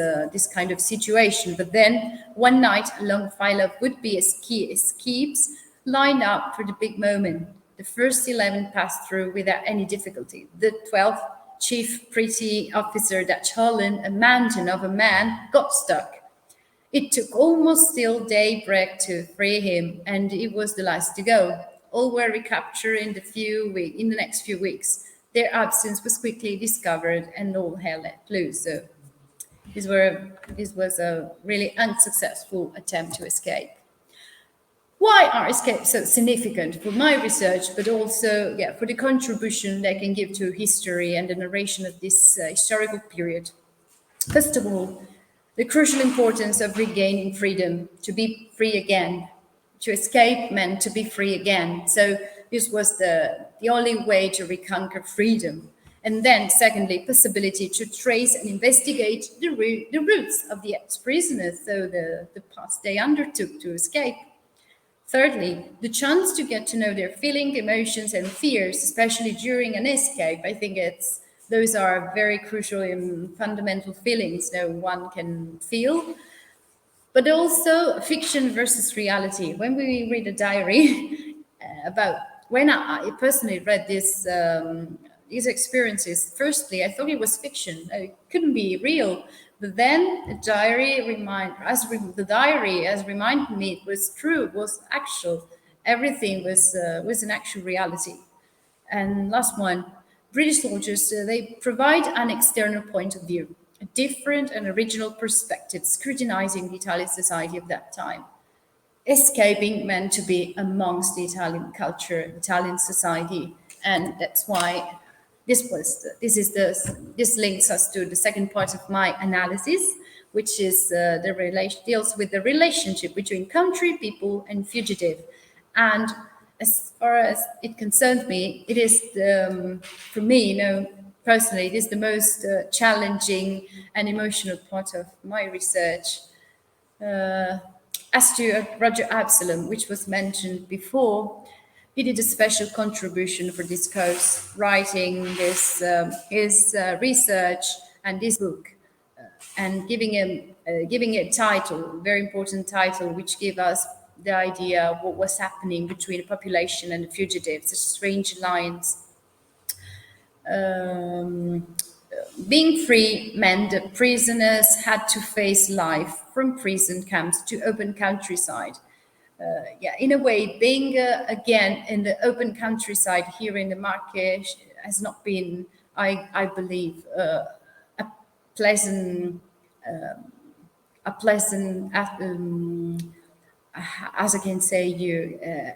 kind of situation. But then one night, a long file of would-be escapes lined up for the big moment. The first 11 passed through without any difficulty. The 12th, Chief Pretty Officer Dutch Holland, a mountain of a man, got stuck. It took almost till daybreak to free him, and it was the last to go. All were recaptured in the next few weeks. Their absence was quickly discovered, and all hell let loose. So this was a really unsuccessful attempt to escape. Why are escapes so significant for my research, but also for the contribution they can give to history and the narration of this historical period? First of all, the crucial importance of regaining freedom, to be free again, to escape meant to be free again. So this was the only way to reconquer freedom. And then secondly, possibility to trace and investigate the roots of the ex-prisoners, so the paths they undertook to escape. Thirdly, the chance to get to know their feelings, emotions, and fears, especially during an escape. I think those are very crucial and fundamental feelings no one can feel. But also fiction versus reality. When we read a diary about when I personally read these experiences, firstly, I thought it was fiction. It couldn't be real. But then the diary as reminded me it was true, was actual. Everything was an actual reality. And last one, British soldiers, they provide an external point of view, a different and original perspective, scrutinizing the Italian society of that time. Escaping meant to be amongst the Italian culture, Italian society, and that's why this links us to the second part of my analysis, which is deals with the relationship between country, people, and fugitive. And as far as it concerns me, it is for me, personally, it is the most challenging and emotional part of my research. As to Roger Absalom, which was mentioned before, he did a special contribution for this course, writing his research and this book, and giving it a title, a very important title, which gave us the idea of what was happening between the population and the fugitives, the strange lines. Being free meant that prisoners had to face life from prison camps to open countryside. In a way, being again in the open countryside here in the Marche has not been, I believe, a pleasant, as I can say,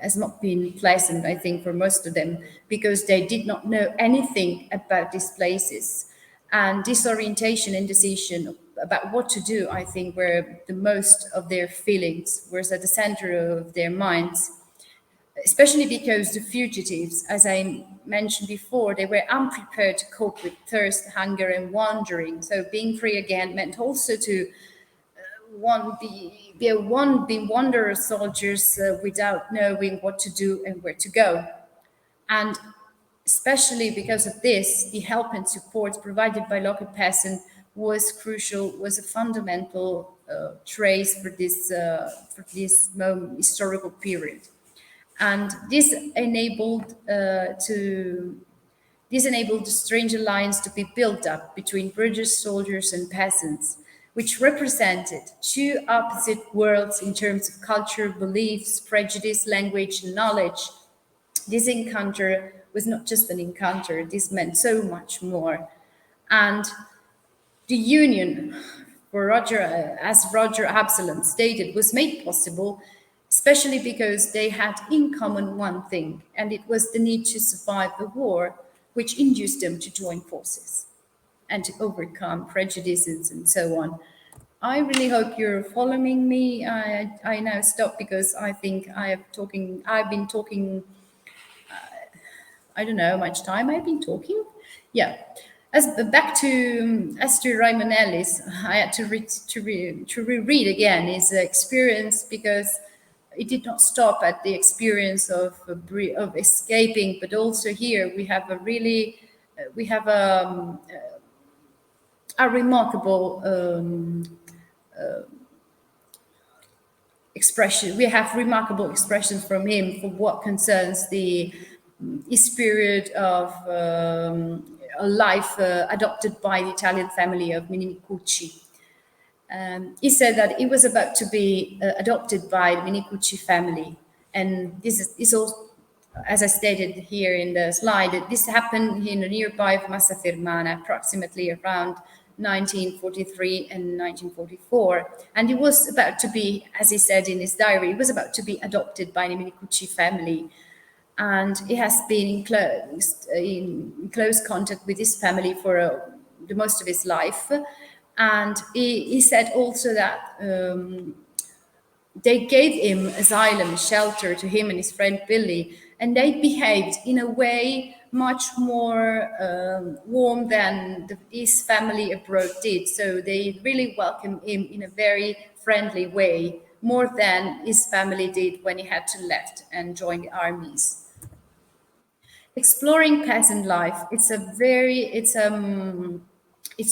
has not been pleasant, I think, for most of them, because they did not know anything about these places. And disorientation and decision about what to do, I think, were the most of their feelings, was at the center of their minds, especially because the fugitives, as I mentioned before, they were unprepared to cope with thirst, hunger, and wandering. So being free again meant also to be wanderer soldiers without knowing what to do and where to go. And especially because of this, the help and support provided by local peasants was crucial, was a fundamental trace for this historical period. And this enabled the strange alliance to be built up between British soldiers and peasants, which represented two opposite worlds in terms of culture, beliefs, prejudice, language, and knowledge. This encounter was not just an encounter, this meant so much more. And the union, as Roger Absalom stated, was made possible especially because they had in common one thing, and it was the need to survive the war, which induced them to join forces and to overcome prejudices and so on. I really hope you're following me. I now stop because I think I've been talking, I don't know how much time I've been talking. Yeah. As to Raymond Ellis, I had to reread again his experience, because it did not stop at the experience of escaping, but also here we have a remarkable expression. We have remarkable expressions from him for what concerns his period of a life adopted by the Italian family of Minicucci. He said that he was about to be adopted by the Minicucci family, and this is also, as I stated here in the slide, this happened in the nearby of Massa Fermana, approximately around 1943 and 1944, and he was about to be, as he said in his diary, he was about to be adopted by the Minicucci family, and he has been in close contact with his family for the most of his life. And he said also that they gave him asylum, shelter to him and his friend Billy, and they behaved in a way much more warm than his family abroad did. So they really welcomed him in a very friendly way, more than his family did when he had to left and join the armies. Exploring peasant life, it's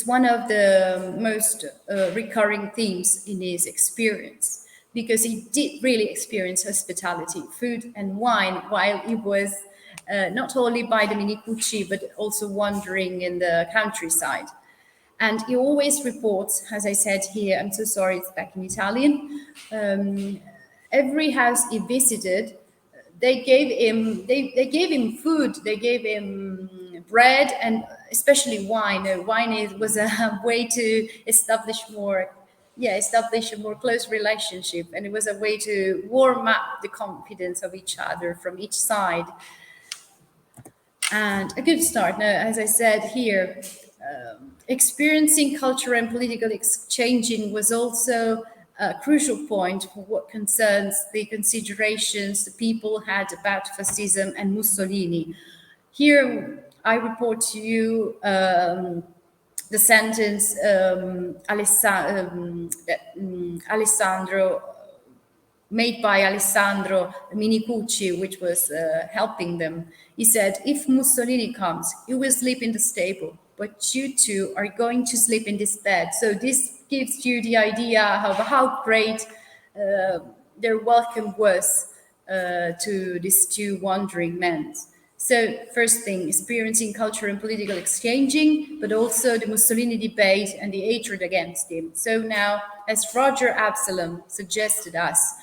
one of the most recurring themes in his experience, because he did really experience hospitality, food and wine, while he was not only by the Minicucci, but also wandering in the countryside. And he always reports, as I said here, I'm so sorry, it's back in Italian, every house he visited, they gave him food, they gave him bread, and especially wine. Wine was a way to establish a more close relationship, and it was a way to warm up the confidence of each other from each side. And a good start. Now, as I said here, experiencing cultural and political exchanging was also a crucial point for what concerns the considerations the people had about fascism and Mussolini. Here, I report to you the sentence Alessandro made by Alessandro Minicucci, which was helping them. He said, if Mussolini comes, he will sleep in the stable, but you two are going to sleep in this bed. So this gives you the idea of how great their welcome was to these two wandering men. So first thing, experiencing cultural and political exchanging, but also the Mussolini debate and the hatred against him. So now, as Roger Absalom suggested us,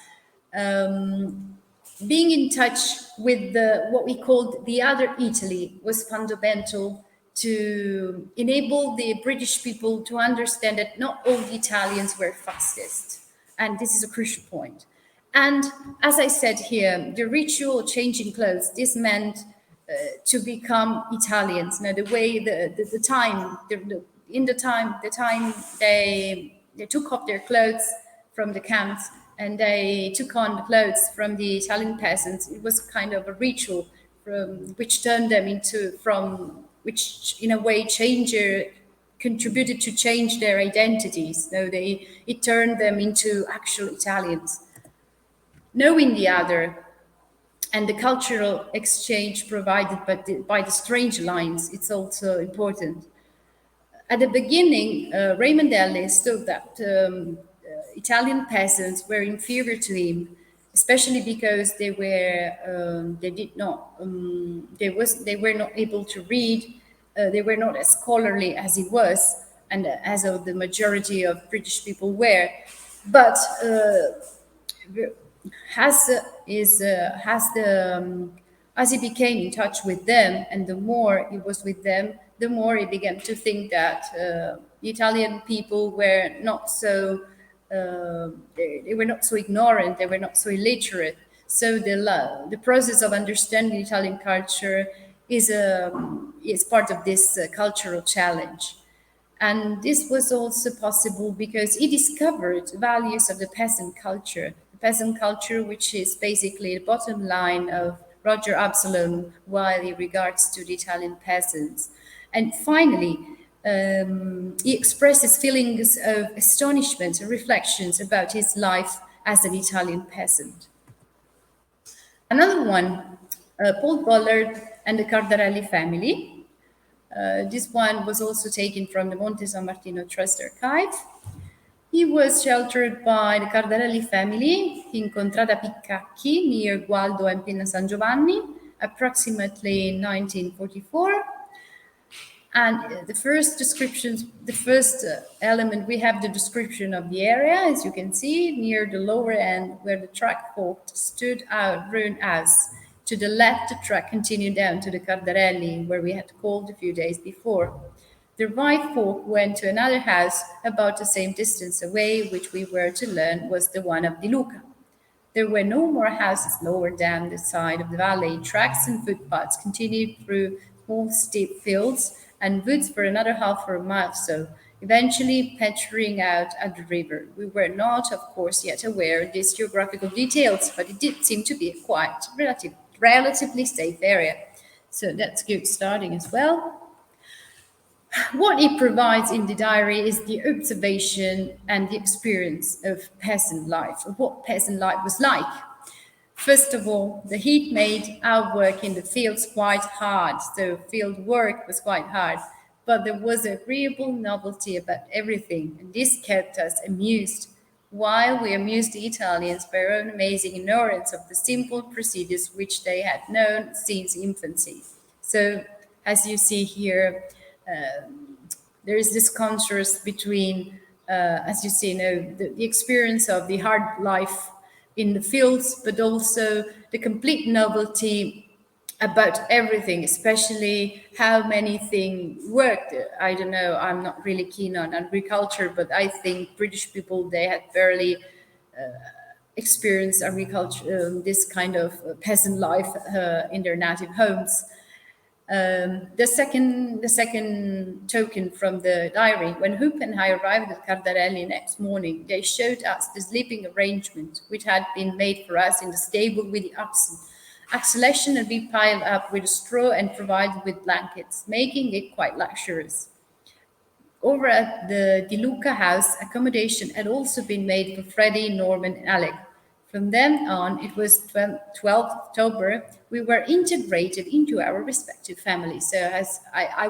being in touch with what we called the other Italy was fundamental to enable the British people to understand that not all the Italians were fascists. And this is a crucial point. And as I said here, the ritual of changing clothes, this meant to become Italians. Now, the way, the time they took off their clothes from the camps and they took on the clothes from the Italian peasants, it was kind of a ritual which turned them which in a way contributed to change their identities. So it turned them into actual Italians. Knowing the other and the cultural exchange provided by the strange lines, it's also important. At the beginning, Raimondelli thought that Italian peasants were inferior to him, especially because they were not able to read. They were not as scholarly as he was, and as of the majority of British people were. But as he became in touch with them, and the more he was with them, the more he began to think that the Italian people were not so they were not so ignorant, they were not so illiterate. So the process of understanding Italian culture is part of this cultural challenge. And this was also possible because he discovered values of the peasant culture, which is basically the bottom line of Roger Absalom while he regards to the Italian peasants. And finally, he expresses feelings of astonishment and reflections about his life as an Italian peasant. Another one, Paul Bullard and the Cardarelli family. This one was also taken from the Monte San Martino Trust Archive. He was sheltered by the Cardarelli family in Contrada Piccacchi near Gualdo and Pinna San Giovanni, approximately in 1944. And the first element, we have the description of the area, as you can see, near the lower end where the track forked stood out ruined house. To the left, the track continued down to the Cardarelli, where we had called a few days before. The right fork went to another house about the same distance away, which we were to learn was the one of Di Luca. There were no more houses lower down the side of the valley. Tracks and footpaths continued through small steep fields and woods for another half of a mile. So eventually petering out at the river. We were not, of course, yet aware of these geographical details, but it did seem to be a quite relatively safe area. So that's good starting as well. What it provides in the diary is the observation and the experience of peasant life, of what peasant life was like. First of all, the heat made our work in the fields quite hard, so field work was quite hard, but there was agreeable novelty about everything, and this kept us amused, while we amused the Italians by our own amazing ignorance of the simple procedures which they had known since infancy. So, as you see here, there is this contrast between, as you see, the experience of the hard life in the fields, but also the complete novelty about everything, especially how many things worked. I don't know, I'm not really keen on agriculture, but I think British people, they had barely experienced agriculture, this kind of peasant life in their native homes. The second token from the diary, when Hoop and I arrived at Cardarelli next morning, they showed us the sleeping arrangement which had been made for us in the stable with the oxen. Acceleration had been piled up with straw and provided with blankets, making it quite luxurious. Over at the Di Luca house, accommodation had also been made for Freddie, Norman, and Alec. From then on, it was 12th October, we were integrated into our respective families. So as I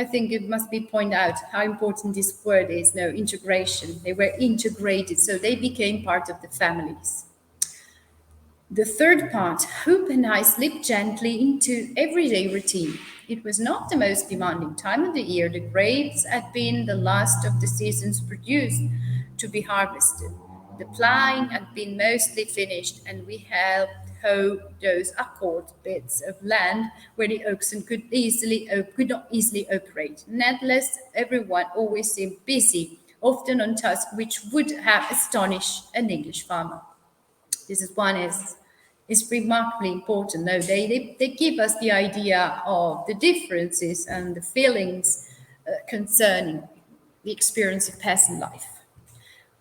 think it must be pointed out how important this word is, integration. They were integrated, so they became part of the families. The third part, Hoop and I slipped gently into everyday routine. It was not the most demanding time of the year. The grapes had been the last of the season's produce to be harvested. The ploughing had been mostly finished, and we helped hoe those accord bits of land where the oxen could not easily operate. Nevertheless, everyone always seemed busy, often on tasks which would have astonished an English farmer. This is remarkably important. No, they give us the idea of the differences and the feelings concerning the experience of peasant life.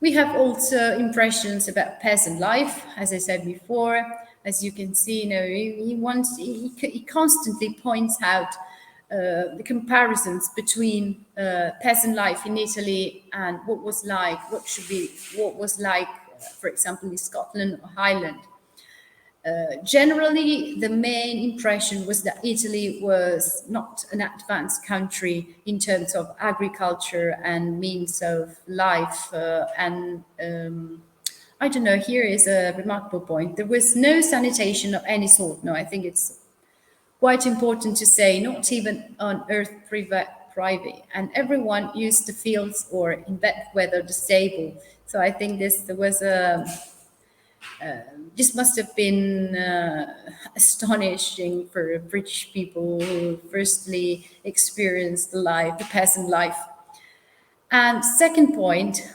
We have also impressions about peasant life, as I said before. As you can see, he constantly points out the comparisons between peasant life in Italy and what was like, for example, in Scotland or Highland. Generally, the main impression was that Italy was not an advanced country in terms of agriculture and means of life. I don't know, here is a remarkable point. There was no sanitation of any sort. No, I think it's quite important to say, not even on earth private. And everyone used the fields or in bad weather, the stable. So I think this must have been astonishing for British people who firstly experienced the peasant life. And second point,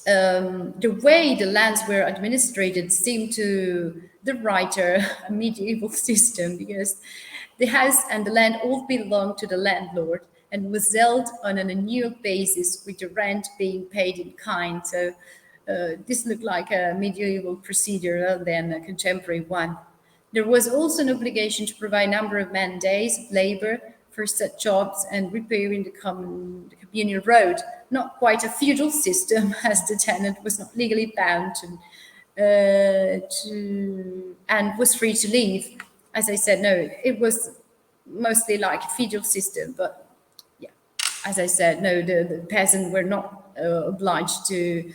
the way the lands were administered seemed to the writer a medieval system, because the house and the land all belonged to the landlord and was held on an annual basis, with the rent being paid in kind. So this looked like a medieval procedure rather than a contemporary one. There was also an obligation to provide a number of man days of labor for such jobs and repairing the communal road. Not quite a feudal system, as the tenant was not legally bound to and was free to leave. As I said, no, it was mostly like a feudal system, but yeah, as I said, no, the peasants were not obliged to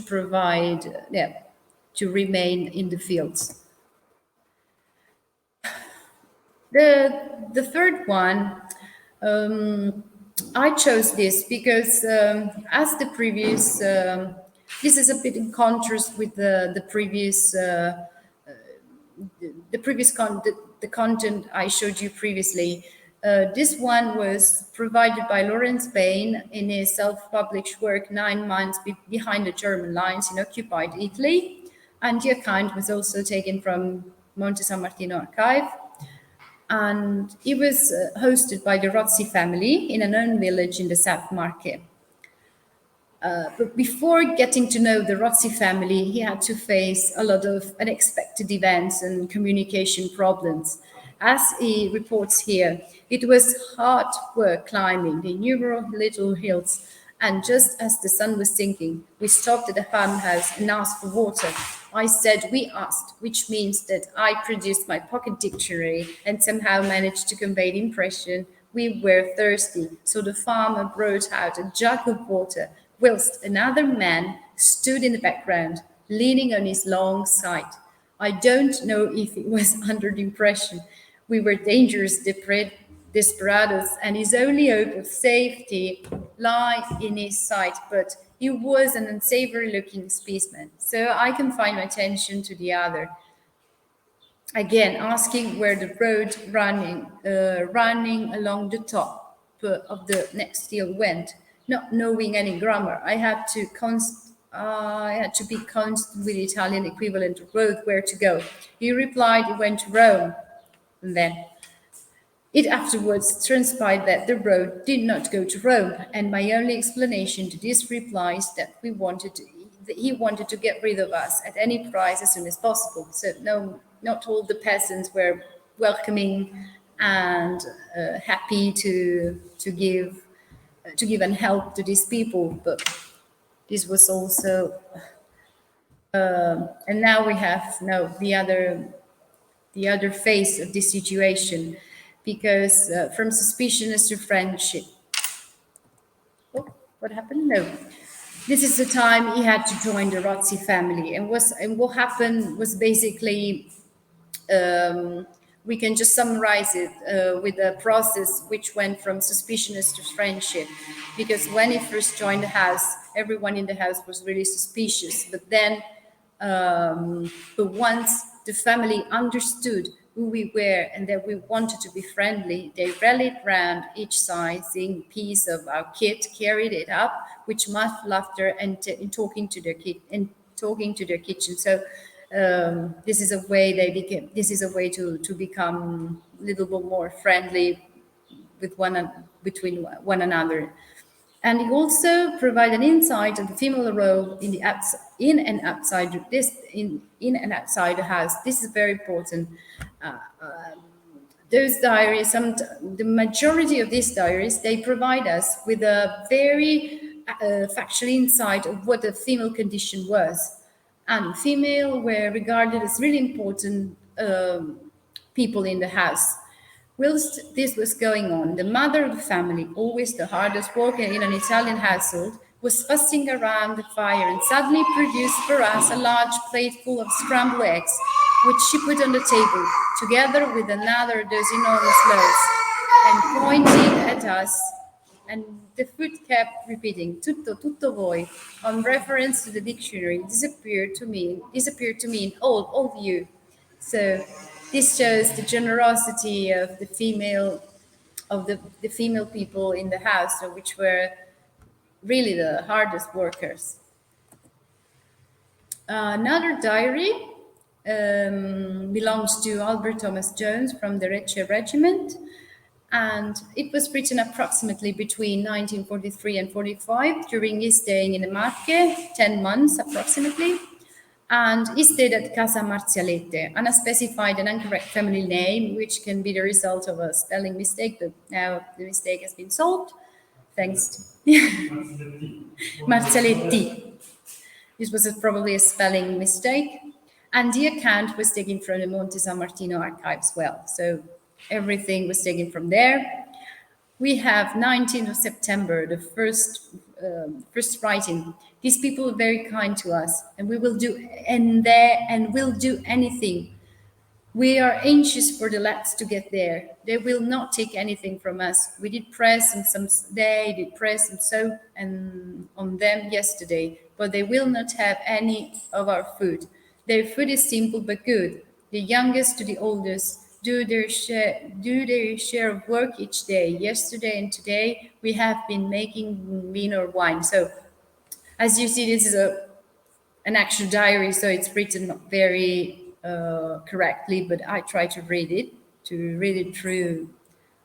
provide, to remain in the fields. The third one, I chose this because as the previous, this is a bit in contrast with the previous content I showed you previously. This one was provided by Lawrence Bain in his self-published work 9 Months Behind the German Lines in Occupied Italy, and the account was also taken from Monte San Martino archive. And it was hosted by the Rozzi family in an own village in the South Marche. But before getting to know the Rozzi family, he had to face a lot of unexpected events and communication problems. As he reports here, it was hard work climbing the innumerable little hills, and just as the sun was sinking, we stopped at the farmhouse and asked for water. I said we asked, which means that I produced my pocket dictionary and somehow managed to convey the impression we were thirsty. So the farmer brought out a jug of water, whilst another man stood in the background, leaning on his long scythe. I don't know if it was under the impression we were dangerous desperados, and his only hope of safety lay in his sight, but he was an unsavory-looking specimen, so I confined my attention to the other. Again, asking where the road running along the top of the next hill went. Not knowing any grammar, I had to be constant with the Italian equivalent of road where to go. He replied he went to Rome. And then it afterwards transpired that the road did not go to Rome, and my only explanation to this reply is that he wanted to get rid of us at any price as soon as possible. So no, not all the peasants were welcoming and happy to give and help to these people, but this was also and now we have the other face of this situation, because from suspiciousness to friendship. Oh, what happened? No. This is the time he had to join the Rozzi family, and what happened was basically, we can just summarize it with a process which went from suspiciousness to friendship, because when he first joined the house, everyone in the house was really suspicious, but then but once the family understood who we were and that we wanted to be friendly, they rallied round each sizing piece of our kit, carried it up with much laughter and talking to their kitchen. So this is a way to become a little bit more friendly between one another. And he also provided an insight of the female role in and outside the house. This is very important. Those diaries, the majority of these diaries, they provide us with a very factual insight of what the female condition was. And female were regarded as really important people in the house. Whilst this was going on, the mother of the family, always the hardest worker in an Italian household, was fussing around the fire and suddenly produced for us a large plate full of scrambled eggs, which she put on the table, together with another of those enormous loaves, and pointing at us, and the food kept repeating, tutto voi, on reference to the dictionary, disappeared to mean all of you. So this shows the generosity of the female people in the house, which were really the hardest workers. Another diary belongs to Albert Thomas Jones from the Recce Regiment, and it was written approximately between 1943 and 45 during his staying in the Marche, 10 months approximately. And he stayed at Casa Marzialete, unspecified and incorrect family name, which can be the result of a spelling mistake, but now the mistake has been solved, thanks to Marzialetti. This was probably a spelling mistake. And the account was taken from the Monte San Martino archive as well. So everything was taken from there. We have 19th of September, the first writing. These people are very kind to us, and we will do anything. We are anxious for the lads to get there. They will not take anything from us. We did press and soap and on them yesterday, but they will not have any of our food. Their food is simple but good. The youngest to the oldest do their share of work each day. Yesterday and today we have been making vino or wine. So as you see, this is an actual diary, so it's written very correctly, but I try to read it. to read it through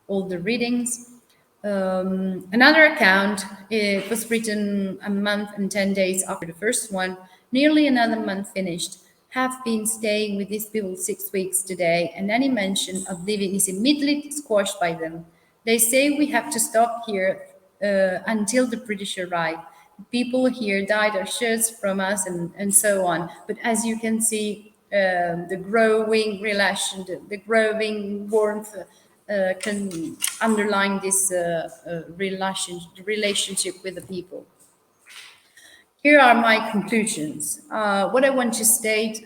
all the readings. Another account, it was written a month and 10 days after the first one, nearly another month finished. Have been staying with these people 6 weeks today, and any mention of leaving is immediately squashed by them. They say we have to stop here until the British arrive. People here dyed our shirts from us and so on. But as you can see, the growing relation, the growing warmth can underline this relationship with the people. Here are my conclusions. What I want to state,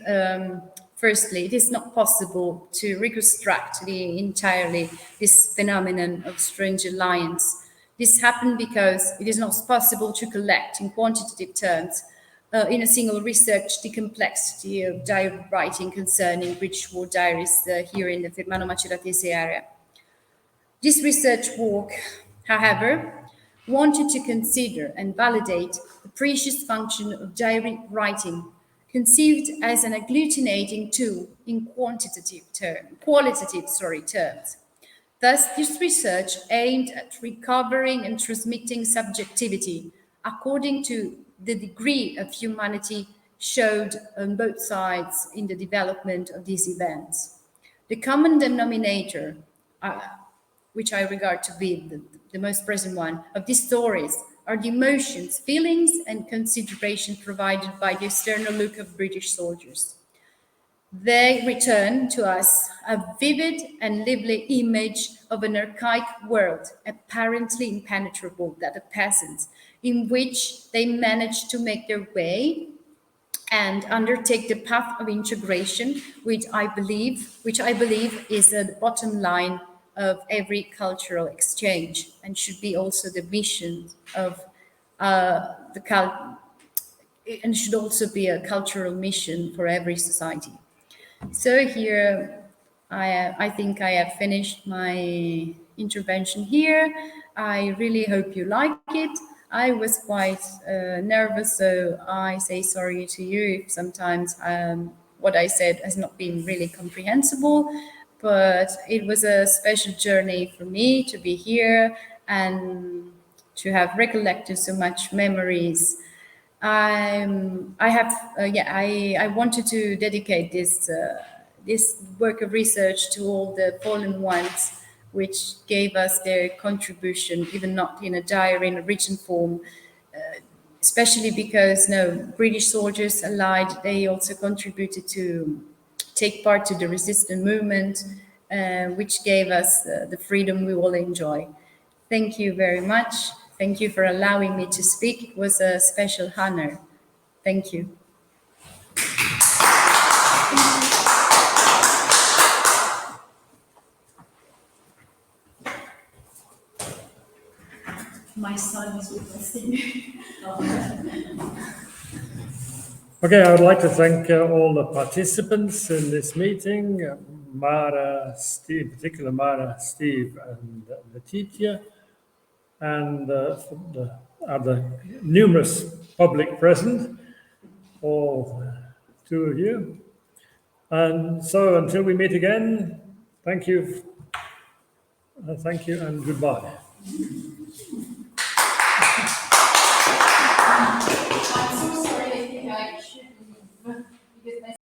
firstly, it is not possible to reconstruct entirely this phenomenon of strange alliance. This happened because it is not possible to collect in quantitative terms in a single research the complexity of diary writing concerning British war diaries here in the Fermano-Maceratese area. This research work, however, wanted to consider and validate the precious function of diary writing, conceived as an agglutinating tool in qualitative terms. Thus, this research aimed at recovering and transmitting subjectivity according to the degree of humanity showed on both sides in the development of these events. The common denominator, which I regard to be the most present one, of these stories are the emotions, feelings, and consideration provided by the external look of British soldiers. They return to us a vivid and lively image of an archaic world, apparently impenetrable, that of peasants, in which they managed to make their way and undertake the path of integration, which I believe is the bottom line of every cultural exchange, and should be also the mission of and should also be a cultural mission for every society. So here, I think I have finished my intervention here. I really hope you like it. I was quite nervous, so I say sorry to you if sometimes what I said has not been really comprehensible, but it was a special journey for me to be here and to have recollected so much memories. I wanted to dedicate this work of research to all the fallen ones, which gave us their contribution, even not in a diary in a written form, especially because British soldiers allied, they also contributed to take part to the resistance movement, which gave us the freedom we all enjoy. Thank you very much. Thank you for allowing me to speak. It was a special honor. Thank you. My son is requesting. Okay, I would like to thank all the participants in this meeting, Mara, Steve, in particular Mara, Steve, and Letitia, and the other numerous public present, all two of you. And so until we meet again, thank you and goodbye.